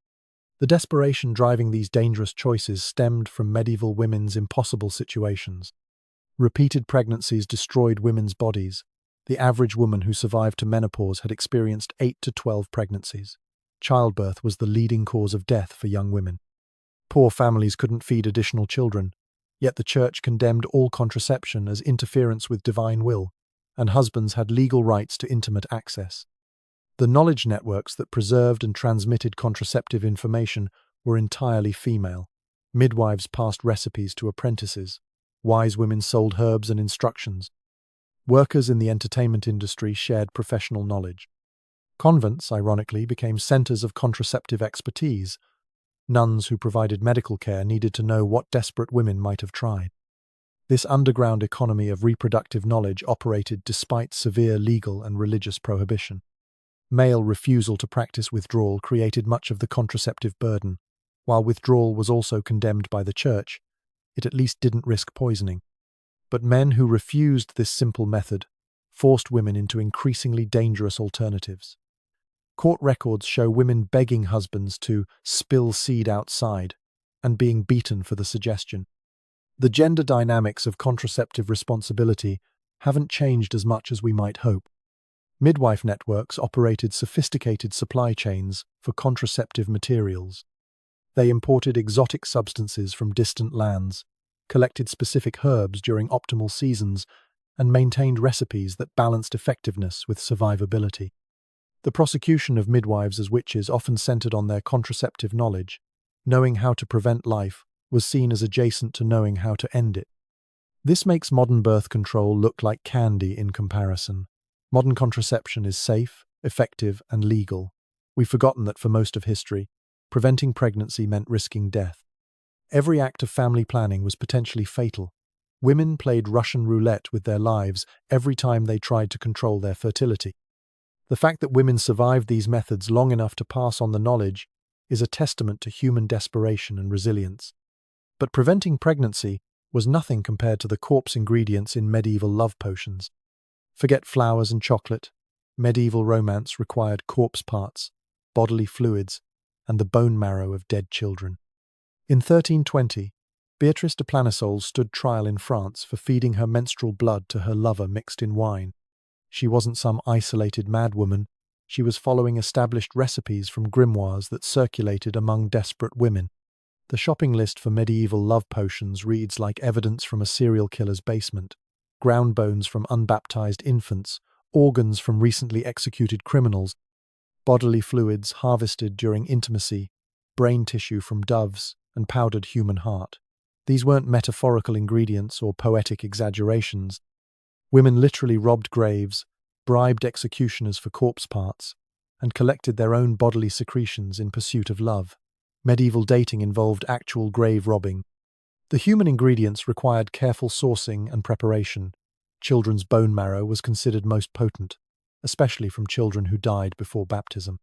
The desperation driving these dangerous choices stemmed from medieval women's impossible situations. Repeated pregnancies destroyed women's bodies. The average woman who survived to menopause had experienced 8 to 12 pregnancies. Childbirth was the leading cause of death for young women. Poor families couldn't feed additional children, yet the Church condemned all contraception as interference with divine will, and husbands had legal rights to intimate access. The knowledge networks that preserved and transmitted contraceptive information were entirely female. Midwives passed recipes to apprentices. Wise women sold herbs and instructions. Workers in the entertainment industry shared professional knowledge. Convents, ironically, became centers of contraceptive expertise. Nuns who provided medical care needed to know what desperate women might have tried. This underground economy of reproductive knowledge operated despite severe legal and religious prohibition. Male refusal to practice withdrawal created much of the contraceptive burden. While withdrawal was also condemned by the Church, it at least didn't risk poisoning. But men who refused this simple method forced women into increasingly dangerous alternatives. Court records show women begging husbands to spill seed outside and being beaten for the suggestion. The gender dynamics of contraceptive responsibility haven't changed as much as we might hope. Midwife networks operated sophisticated supply chains for contraceptive materials. They imported exotic substances from distant lands, collected specific herbs during optimal seasons, and maintained recipes that balanced effectiveness with survivability. The prosecution of midwives as witches often centered on their contraceptive knowledge. Knowing how to prevent life was seen as adjacent to knowing how to end it. This makes modern birth control look like candy in comparison. Modern contraception is safe, effective, and legal. We've forgotten that for most of history, preventing pregnancy meant risking death. Every act of family planning was potentially fatal. Women played Russian roulette with their lives every time they tried to control their fertility. The fact that women survived these methods long enough to pass on the knowledge is a testament to human desperation and resilience. But preventing pregnancy was nothing compared to the corpse ingredients in medieval love potions. Forget flowers and chocolate. Medieval romance required corpse parts, bodily fluids, and the bone marrow of dead children. In 1320, Beatrice de Planisoles stood trial in France for feeding her menstrual blood to her lover mixed in wine. She wasn't some isolated madwoman. She was following established recipes from grimoires that circulated among desperate women. The shopping list for medieval love potions reads like evidence from a serial killer's basement: ground bones from unbaptized infants, organs from recently executed criminals, bodily fluids harvested during intimacy, brain tissue from doves, and powdered human heart. These weren't metaphorical ingredients or poetic exaggerations. Women literally robbed graves, bribed executioners for corpse parts, and collected their own bodily secretions in pursuit of love. Medieval dating involved actual grave robbing. The human ingredients required careful sourcing and preparation. Children's bone marrow was considered most potent, especially from children who died before baptism.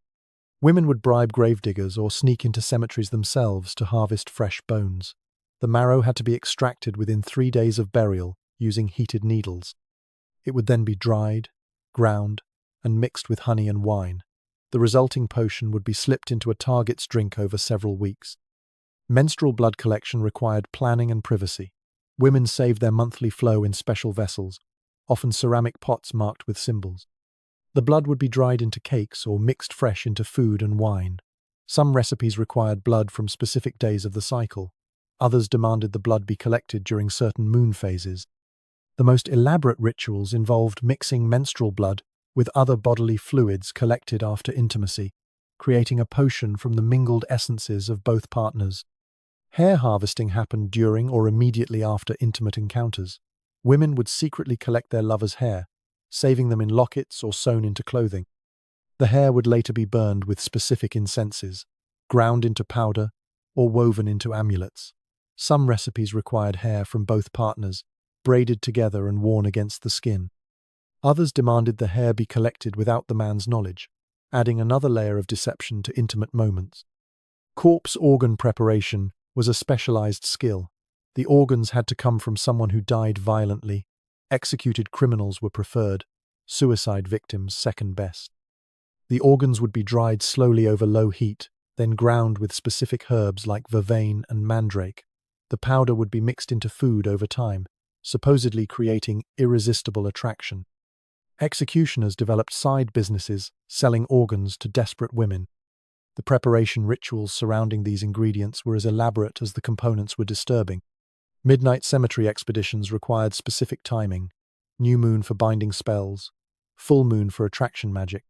Women would bribe gravediggers or sneak into cemeteries themselves to harvest fresh bones. The marrow had to be extracted within 3 days of burial using heated needles. It would then be dried, ground, and mixed with honey and wine. The resulting potion would be slipped into a target's drink over several weeks. Menstrual blood collection required planning and privacy. Women saved their monthly flow in special vessels, often ceramic pots marked with symbols. The blood would be dried into cakes or mixed fresh into food and wine. Some recipes required blood from specific days of the cycle. Others demanded the blood be collected during certain moon phases. The most elaborate rituals involved mixing menstrual blood with other bodily fluids collected after intimacy, creating a potion from the mingled essences of both partners. Hair harvesting happened during or immediately after intimate encounters. Women would secretly collect their lovers' hair, saving them in lockets or sewn into clothing. The hair would later be burned with specific incenses, ground into powder, or woven into amulets. Some recipes required hair from both partners, braided together and worn against the skin. Others demanded the hair be collected without the man's knowledge, adding another layer of deception to intimate moments. Corpse organ preparation was a specialized skill. The organs had to come from someone who died violently. Executed criminals were preferred, suicide victims second best. The organs would be dried slowly over low heat, then ground with specific herbs like vervain and mandrake. The powder would be mixed into food over time, supposedly creating irresistible attraction. Executioners developed side businesses, selling organs to desperate women. The preparation rituals surrounding these ingredients were as elaborate as the components were disturbing. Midnight cemetery expeditions required specific timing: new moon for binding spells, full moon for attraction magic.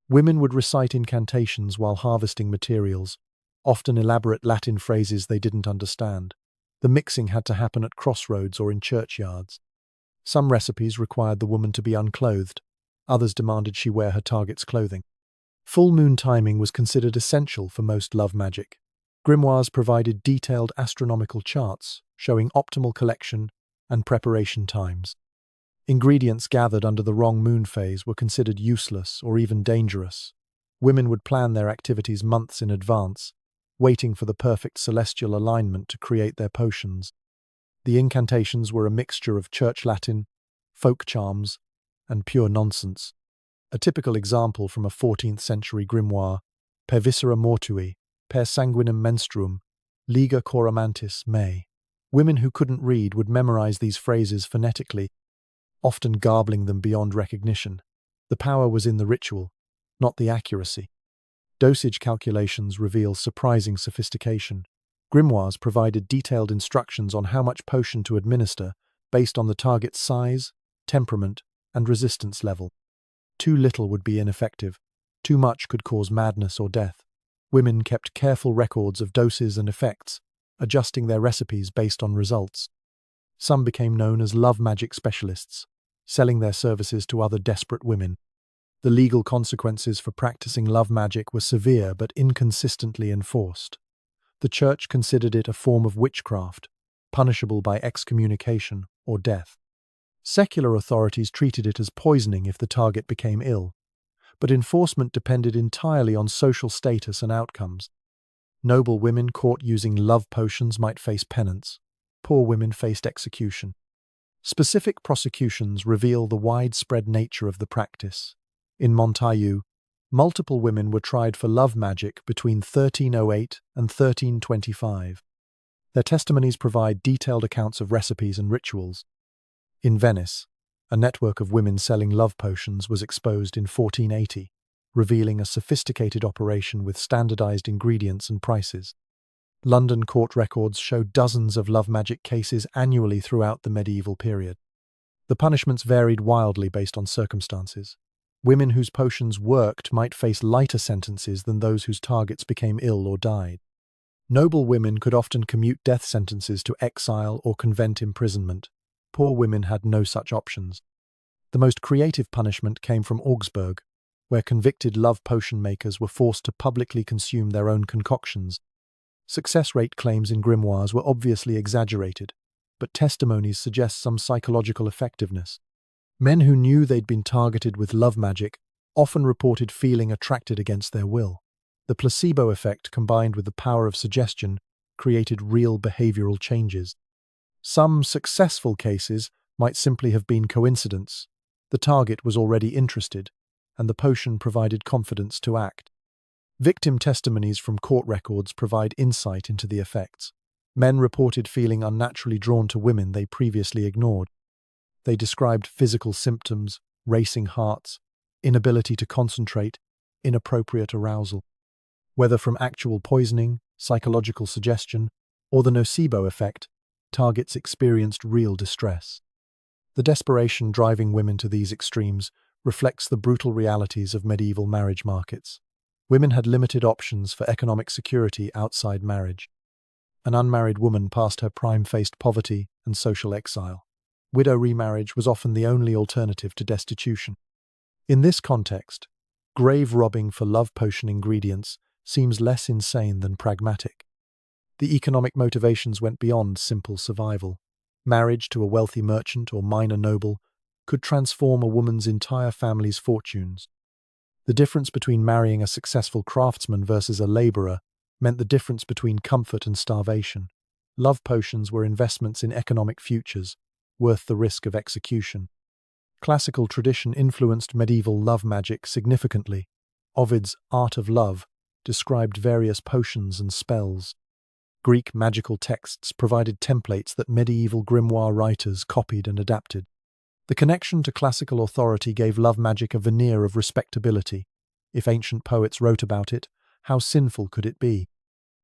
Women would recite incantations while harvesting materials, often elaborate Latin phrases they didn't understand. The mixing had to happen at crossroads or in churchyards. Some recipes required the woman to be unclothed, others demanded she wear her target's clothing. Full moon timing was considered essential for most love magic. Grimoires provided detailed astronomical charts showing optimal collection and preparation times. Ingredients gathered under the wrong moon phase were considered useless or even dangerous. Women would plan their activities months in advance, waiting for the perfect celestial alignment to create their potions. The incantations were a mixture of church Latin, folk charms, and pure nonsense. A typical example from a 14th century grimoire: per viscera mortui, per sanguinem menstruum, liga coramantis me. Women who couldn't read would memorize these phrases phonetically, often garbling them beyond recognition. The power was in the ritual, not the accuracy. Dosage calculations reveal surprising sophistication. Grimoires provided detailed instructions on how much potion to administer based on the target's size, temperament, and resistance level. Too little would be ineffective. Too much could cause madness or death. Women kept careful records of doses and effects, adjusting their recipes based on results. Some became known as love magic specialists, selling their services to other desperate women. The legal consequences for practicing love magic were severe but inconsistently enforced. The Church considered it a form of witchcraft, punishable by excommunication or death. Secular authorities treated it as poisoning if the target became ill, but enforcement depended entirely on social status and outcomes. Noble women caught using love potions might face penance. Poor women faced execution. Specific prosecutions reveal the widespread nature of the practice. In Montaillou, multiple women were tried for love magic between 1308 and 1325. Their testimonies provide detailed accounts of recipes and rituals. In Venice, a network of women selling love potions was exposed in 1480, revealing a sophisticated operation with standardized ingredients and prices. London court records show dozens of love magic cases annually throughout the medieval period. The punishments varied wildly based on circumstances. Women whose potions worked might face lighter sentences than those whose targets became ill or died. Noble women could often commute death sentences to exile or convent imprisonment. Poor women had no such options. The most creative punishment came from Augsburg, where convicted love potion makers were forced to publicly consume their own concoctions. Success rate claims in grimoires were obviously exaggerated, but testimonies suggest some psychological effectiveness. Men who knew they'd been targeted with love magic often reported feeling attracted against their will. The placebo effect, combined with the power of suggestion, created real behavioral changes. Some successful cases might simply have been coincidence. The target was already interested, and the potion provided confidence to act. Victim testimonies from court records provide insight into the effects. Men reported feeling unnaturally drawn to women they previously ignored. They described physical symptoms, racing hearts, inability to concentrate, inappropriate arousal. Whether from actual poisoning, psychological suggestion, or the nocebo effect, targets experienced real distress. The desperation driving women to these extremes reflects the brutal realities of medieval marriage markets. Women had limited options for economic security outside marriage. An unmarried woman past her prime faced poverty and social exile. Widow remarriage was often the only alternative to destitution. In this context, grave robbing for love potion ingredients seems less insane than pragmatic. The economic motivations went beyond simple survival. Marriage to a wealthy merchant or minor noble could transform a woman's entire family's fortunes. The difference between marrying a successful craftsman versus a laborer meant the difference between comfort and starvation. Love potions were investments in economic futures, worth the risk of execution. Classical tradition influenced medieval love magic significantly. Ovid's Art of Love described various potions and spells. Greek magical texts provided templates that medieval grimoire writers copied and adapted. The connection to classical authority gave love magic a veneer of respectability. If ancient poets wrote about it, how sinful could it be?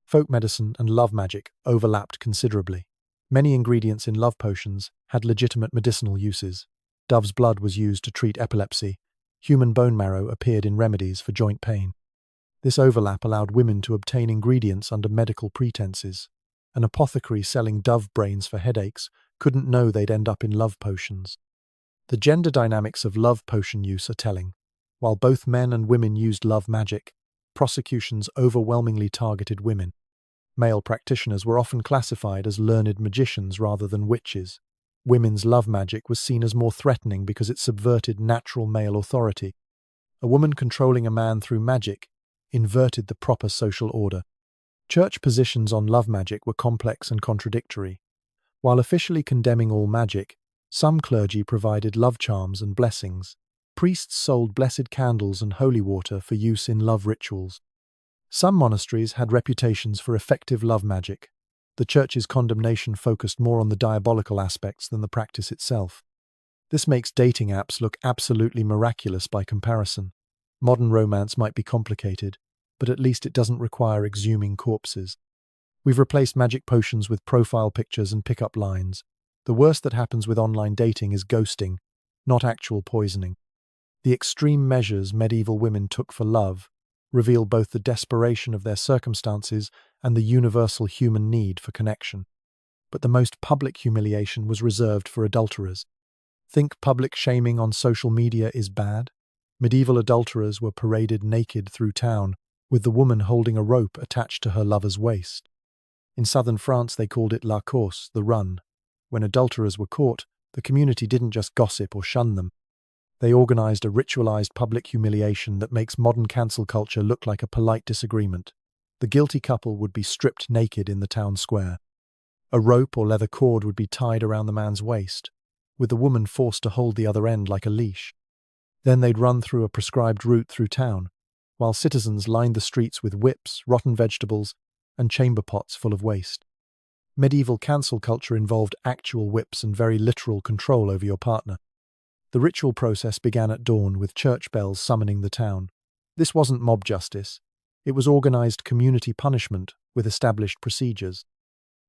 Folk medicine and love magic overlapped considerably. Many ingredients in love potions had legitimate medicinal uses. Dove's blood was used to treat epilepsy. Human bone marrow appeared in remedies for joint pain. This overlap allowed women to obtain ingredients under medical pretenses. An apothecary selling dove brains for headaches couldn't know they'd end up in love potions. The gender dynamics of love potion use are telling. While both men and women used love magic, prosecutions overwhelmingly targeted women. Male practitioners were often classified as learned magicians rather than witches. Women's love magic was seen as more threatening because it subverted natural male authority. A woman controlling a man through magic inverted the proper social order. Church positions on love magic were complex and contradictory. While officially condemning all magic, some clergy provided love charms and blessings. Priests sold blessed candles and holy water for use in love rituals. Some monasteries had reputations for effective love magic. The Church's condemnation focused more on the diabolical aspects than the practice itself. This makes dating apps look absolutely miraculous by comparison. Modern romance might be complicated, but at least it doesn't require exhuming corpses. We've replaced magic potions with profile pictures and pickup lines. The worst that happens with online dating is ghosting, not actual poisoning. The extreme measures medieval women took for love reveal both the desperation of their circumstances and the universal human need for connection. But the most public humiliation was reserved for adulterers. Think public shaming on social media is bad? Medieval adulterers were paraded naked through town, with the woman holding a rope attached to her lover's waist. In southern France they called it la course, the run. When adulterers were caught, the community didn't just gossip or shun them. They organized a ritualized public humiliation that makes modern cancel culture look like a polite disagreement. The guilty couple would be stripped naked in the town square. A rope or leather cord would be tied around the man's waist, with the woman forced to hold the other end like a leash. Then they'd run through a prescribed route through town, while citizens lined the streets with whips, rotten vegetables, and chamber pots full of waste. Medieval cancel culture involved actual whips and very literal control over your partner. The ritual process began at dawn with church bells summoning the town. This wasn't mob justice. It was organized community punishment with established procedures.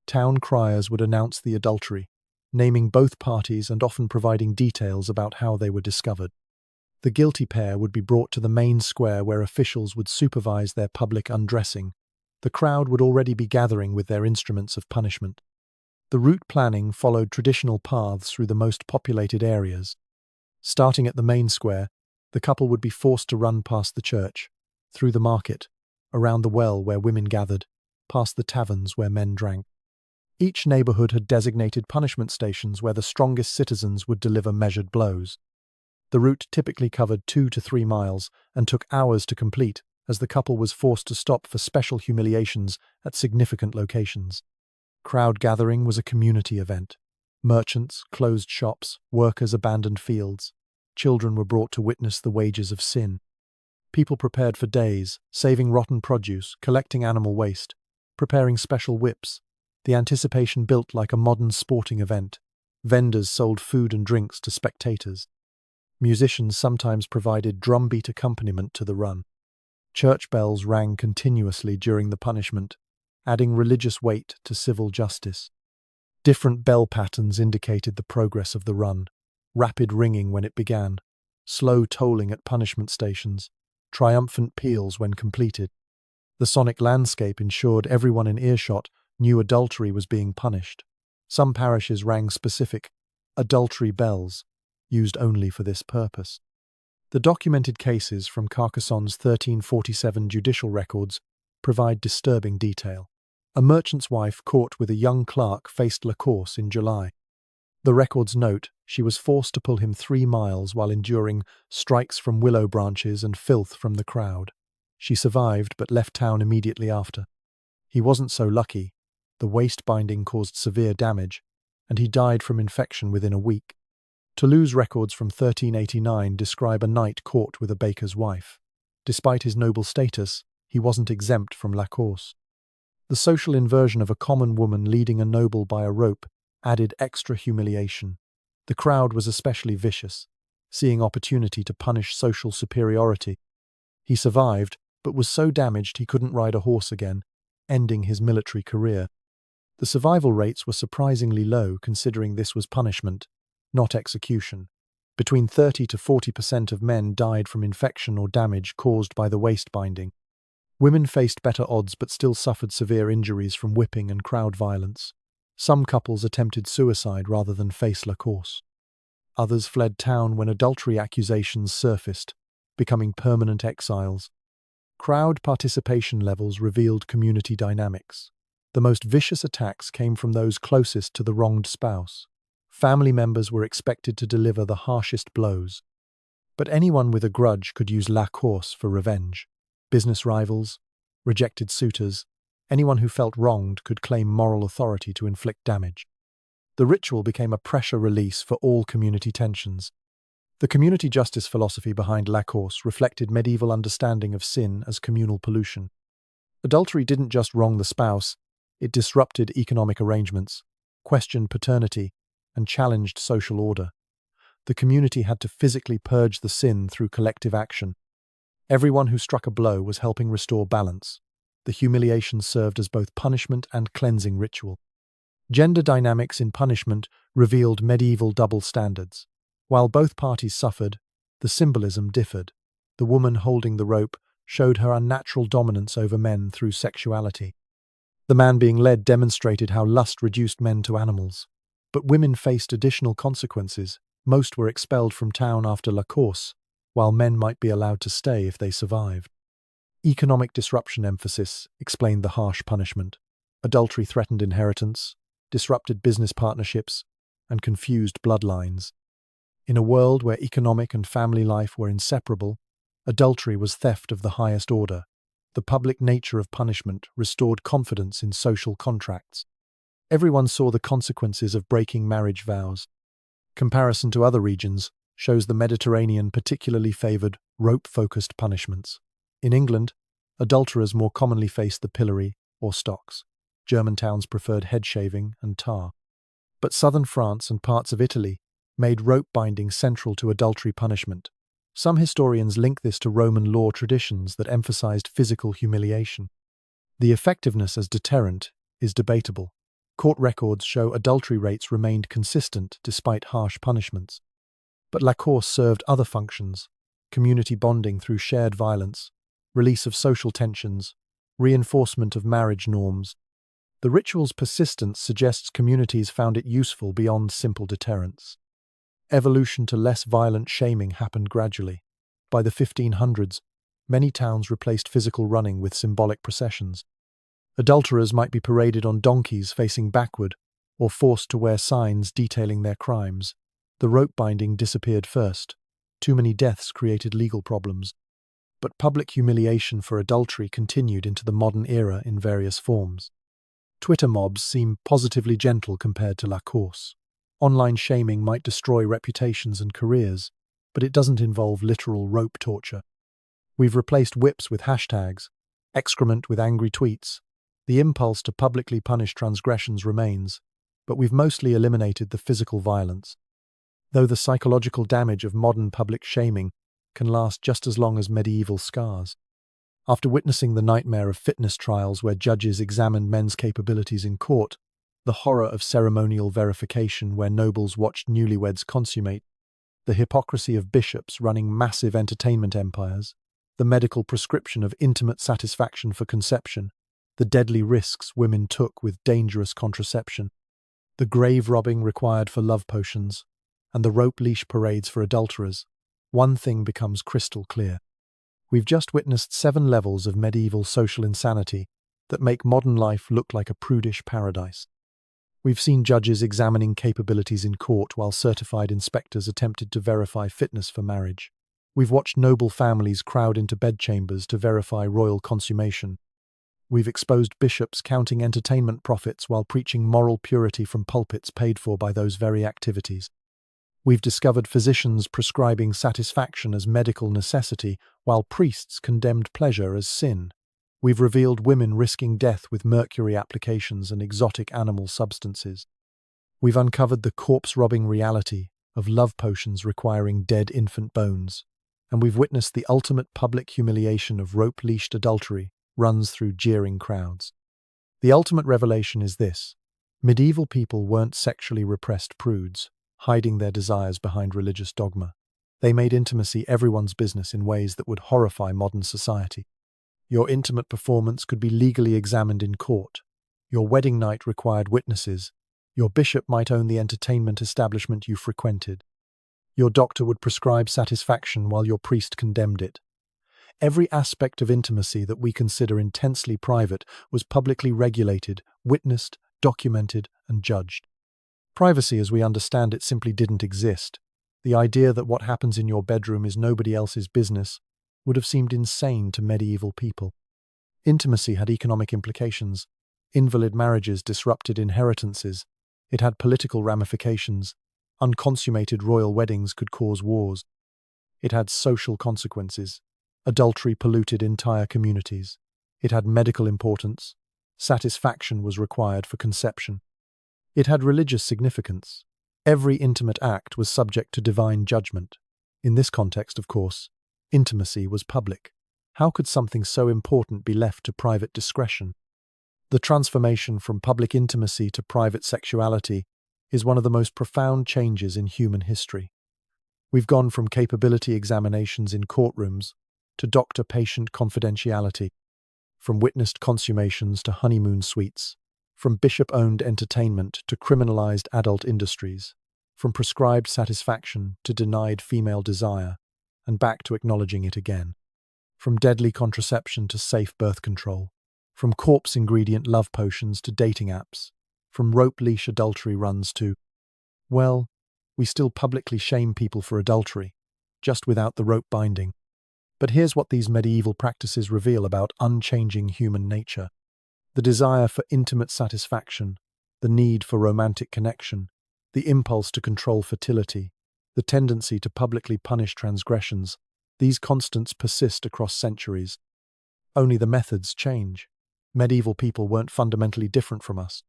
Town criers would announce the adultery, naming both parties and often providing details about how they were discovered. The guilty pair would be brought to the main square where officials would supervise their public undressing. The crowd would already be gathering with their instruments of punishment. The route planning followed traditional paths through the most populated areas. Starting at the main square, the couple would be forced to run past the church, through the market, around the well where women gathered, past the taverns where men drank. Each neighborhood had designated punishment stations where the strongest citizens would deliver measured blows. The route typically covered 2 to 3 miles and took hours to complete, as the couple was forced to stop for special humiliations at significant locations. Crowd gathering was a community event. Merchants closed shops, workers abandoned fields. Children were brought to witness the wages of sin. People prepared for days, saving rotten produce, collecting animal waste, preparing special whips. The anticipation built like a modern sporting event. Vendors sold food and drinks to spectators. Musicians sometimes provided drumbeat accompaniment to the run. Church bells rang continuously during the punishment, adding religious weight to civil justice. Different bell patterns indicated the progress of the run, rapid ringing when it began, slow tolling at punishment stations, triumphant peals when completed. The sonic landscape ensured everyone in earshot knew adultery was being punished. Some parishes rang specific adultery bells, used only for this purpose. The documented cases from Carcassonne's 1347 judicial records provide disturbing detail. A merchant's wife caught with a young clerk faced la course in July. The records note she was forced to pull him 3 miles while enduring strikes from willow branches and filth from the crowd. She survived but left town immediately after. He wasn't so lucky. The waist binding caused severe damage, and he died from infection within a week. Toulouse records from 1389 describe a knight caught with a baker's wife. Despite his noble status, he wasn't exempt from la course. The social inversion of a common woman leading a noble by a rope added extra humiliation. The crowd was especially vicious, seeing opportunity to punish social superiority. He survived, but was so damaged he couldn't ride a horse again, ending his military career. The survival rates were surprisingly low considering this was punishment, not execution. Between 30 to 40% of men died from infection or damage caused by the waist binding. Women faced better odds but still suffered severe injuries from whipping and crowd violence. Some couples attempted suicide rather than face la course. Others fled town when adultery accusations surfaced, becoming permanent exiles. Crowd participation levels revealed community dynamics. The most vicious attacks came from those closest to the wronged spouse. Family members were expected to deliver the harshest blows. But anyone with a grudge could use la course for revenge. Business rivals, rejected suitors, anyone who felt wronged could claim moral authority to inflict damage. The ritual became a pressure release for all community tensions. The community justice philosophy behind la course reflected medieval understanding of sin as communal pollution. Adultery didn't just wrong the spouse, it disrupted economic arrangements, questioned paternity, and challenged social order. The community had to physically purge the sin through collective action. Everyone who struck a blow was helping restore balance. The humiliation served as both punishment and cleansing ritual. Gender dynamics in punishment revealed medieval double standards. While both parties suffered, the symbolism differed. The woman holding the rope showed her unnatural dominance over men through sexuality. The man being led demonstrated how lust reduced men to animals. But women faced additional consequences. Most were expelled from town after la course, while men might be allowed to stay if they survived. Economic disruption emphasis explained the harsh punishment. Adultery threatened inheritance, disrupted business partnerships, and confused bloodlines. In a world where economic and family life were inseparable, adultery was theft of the highest order. The public nature of punishment restored confidence in social contracts. Everyone saw the consequences of breaking marriage vows. Comparison to other regions shows the Mediterranean particularly favored rope-focused punishments. In England, adulterers more commonly faced the pillory or stocks. German towns preferred head shaving and tar. But southern France and parts of Italy made rope binding central to adultery punishment. Some historians link this to Roman law traditions that emphasized physical humiliation. The effectiveness as deterrent is debatable. Court records show adultery rates remained consistent despite harsh punishments. But la course served other functions: community bonding through shared violence, release of social tensions, reinforcement of marriage norms. The ritual's persistence suggests communities found it useful beyond simple deterrence. Evolution to less violent shaming happened gradually. By the 1500s, many towns replaced physical running with symbolic processions. Adulterers might be paraded on donkeys facing backward, or forced to wear signs detailing their crimes. The rope binding disappeared first. Too many deaths created legal problems. But public humiliation for adultery continued into the modern era in various forms. Twitter mobs seem positively gentle compared to la course. Online shaming might destroy reputations and careers, but it doesn't involve literal rope torture. We've replaced whips with hashtags, excrement with angry tweets. The impulse to publicly punish transgressions remains, but we've mostly eliminated the physical violence. Though the psychological damage of modern public shaming can last just as long as medieval scars. After witnessing the nightmare of fitness trials where judges examined men's capabilities in court, the horror of ceremonial verification where nobles watched newlyweds consummate, the hypocrisy of bishops running massive entertainment empires, the medical prescription of intimate satisfaction for conception, the deadly risks women took with dangerous contraception, the grave robbing required for love potions, and the rope leash parades for adulterers, one thing becomes crystal clear. We've just witnessed 7 levels of medieval social insanity that make modern life look like a prudish paradise. We've seen judges examining capabilities in court while certified inspectors attempted to verify fitness for marriage. We've watched noble families crowd into bedchambers to verify royal consummation. We've exposed bishops counting entertainment profits while preaching moral purity from pulpits paid for by those very activities. We've discovered physicians prescribing satisfaction as medical necessity while priests condemned pleasure as sin. We've revealed women risking death with mercury applications and exotic animal substances. We've uncovered the corpse-robbing reality of love potions requiring dead infant bones. And we've witnessed the ultimate public humiliation of rope-leashed adultery runs through jeering crowds. The ultimate revelation is this: medieval people weren't sexually repressed prudes, hiding their desires behind religious dogma. They made intimacy everyone's business in ways that would horrify modern society. Your intimate performance could be legally examined in court. Your wedding night required witnesses. Your bishop might own the entertainment establishment you frequented. Your doctor would prescribe satisfaction while your priest condemned it. Every aspect of intimacy that we consider intensely private was publicly regulated, witnessed, documented, and judged. Privacy as we understand it simply didn't exist. The idea that what happens in your bedroom is nobody else's business would have seemed insane to medieval people. Intimacy had economic implications. Invalid marriages disrupted inheritances. It had political ramifications. Unconsummated royal weddings could cause wars. It had social consequences. Adultery polluted entire communities. It had medical importance. Satisfaction was required for conception. It had religious significance. Every intimate act was subject to divine judgment. In this context, of course, intimacy was public. How could something so important be left to private discretion? The transformation from public intimacy to private sexuality is one of the most profound changes in human history. We've gone from capability examinations in courtrooms to doctor-patient confidentiality, from witnessed consummations to honeymoon suites, from bishop-owned entertainment to criminalized adult industries, from prescribed satisfaction to denied female desire, and back to acknowledging it again, from deadly contraception to safe birth control, from corpse-ingredient love potions to dating apps, from rope-leash adultery runs to, well, we still publicly shame people for adultery, just without the rope binding. But here's what these medieval practices reveal about unchanging human nature. The desire for intimate satisfaction, the need for romantic connection, the impulse to control fertility, the tendency to publicly punish transgressions, these constants persist across centuries. Only the methods change. Medieval people weren't fundamentally different from us.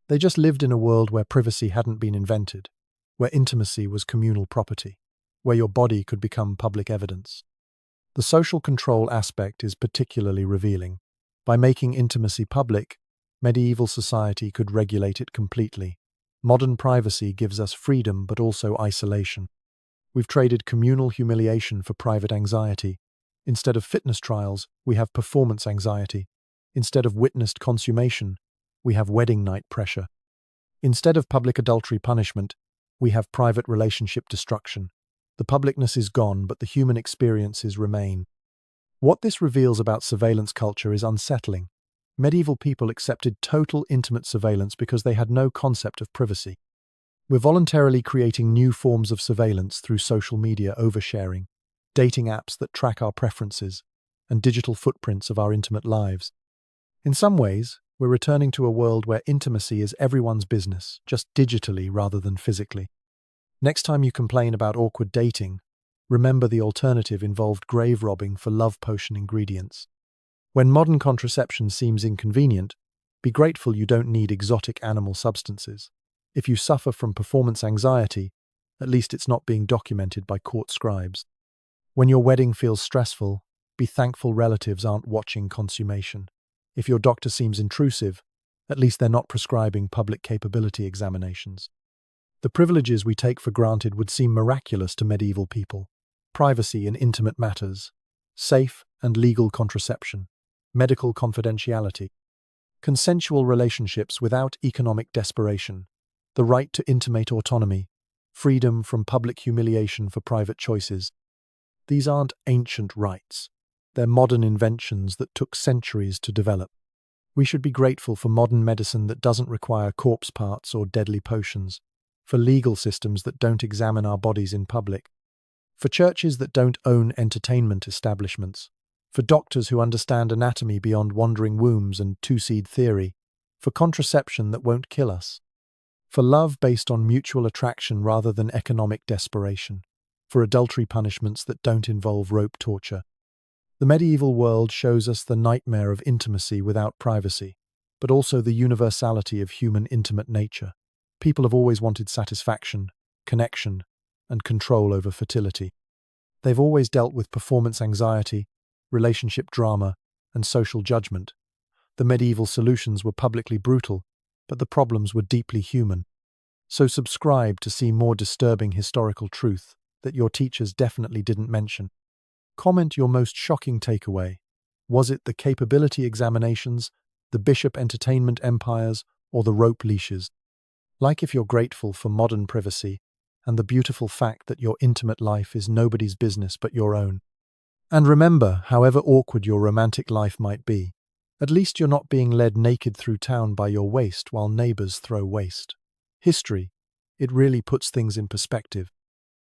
They just lived in a world where privacy hadn't been invented, where intimacy was communal property, where your body could become public evidence. The social control aspect is particularly revealing. By making intimacy public, medieval society could regulate it completely. Modern privacy gives us freedom but also isolation. We've traded communal humiliation for private anxiety. Instead of fitness trials, we have performance anxiety. Instead of witnessed consummation, we have wedding night pressure. Instead of public adultery punishment, we have private relationship destruction. The publicness is gone, but the human experiences remain. What this reveals about surveillance culture is unsettling. Medieval people accepted total intimate surveillance because they had no concept of privacy. We're voluntarily creating new forms of surveillance through social media oversharing, dating apps that track our preferences, and digital footprints of our intimate lives. In some ways, we're returning to a world where intimacy is everyone's business, just digitally rather than physically. Next time you complain about awkward dating, remember the alternative involved grave robbing for love potion ingredients. When modern contraception seems inconvenient, be grateful you don't need exotic animal substances. If you suffer from performance anxiety, at least it's not being documented by court scribes. When your wedding feels stressful, be thankful relatives aren't watching consummation. If your doctor seems intrusive, at least they're not prescribing public capability examinations. The privileges we take for granted would seem miraculous to medieval people. Privacy in intimate matters, safe and legal contraception, medical confidentiality, consensual relationships without economic desperation, the right to intimate autonomy, freedom from public humiliation for private choices. These aren't ancient rights. They're modern inventions that took centuries to develop. We should be grateful for modern medicine that doesn't require corpse parts or deadly potions, for legal systems that don't examine our bodies in public, for churches that don't own entertainment establishments, for doctors who understand anatomy beyond wandering wombs and two-seed theory, for contraception that won't kill us, for love based on mutual attraction rather than economic desperation, for adultery punishments that don't involve rope torture. The medieval world shows us the nightmare of intimacy without privacy, but also the universality of human intimate nature. People have always wanted satisfaction, connection, and control over fertility. They've always dealt with performance anxiety, relationship drama, and social judgment. The medieval solutions were publicly brutal, but the problems were deeply human. So subscribe to see more disturbing historical truth that your teachers definitely didn't mention. Comment your most shocking takeaway. Was it the capability examinations, the bishop entertainment empires, or the rope leashes? Like if you're grateful for modern privacy and the beautiful fact that your intimate life is nobody's business but your own. And remember, however awkward your romantic life might be, at least you're not being led naked through town by your waist while neighbors throw waste. History, it really puts things in perspective.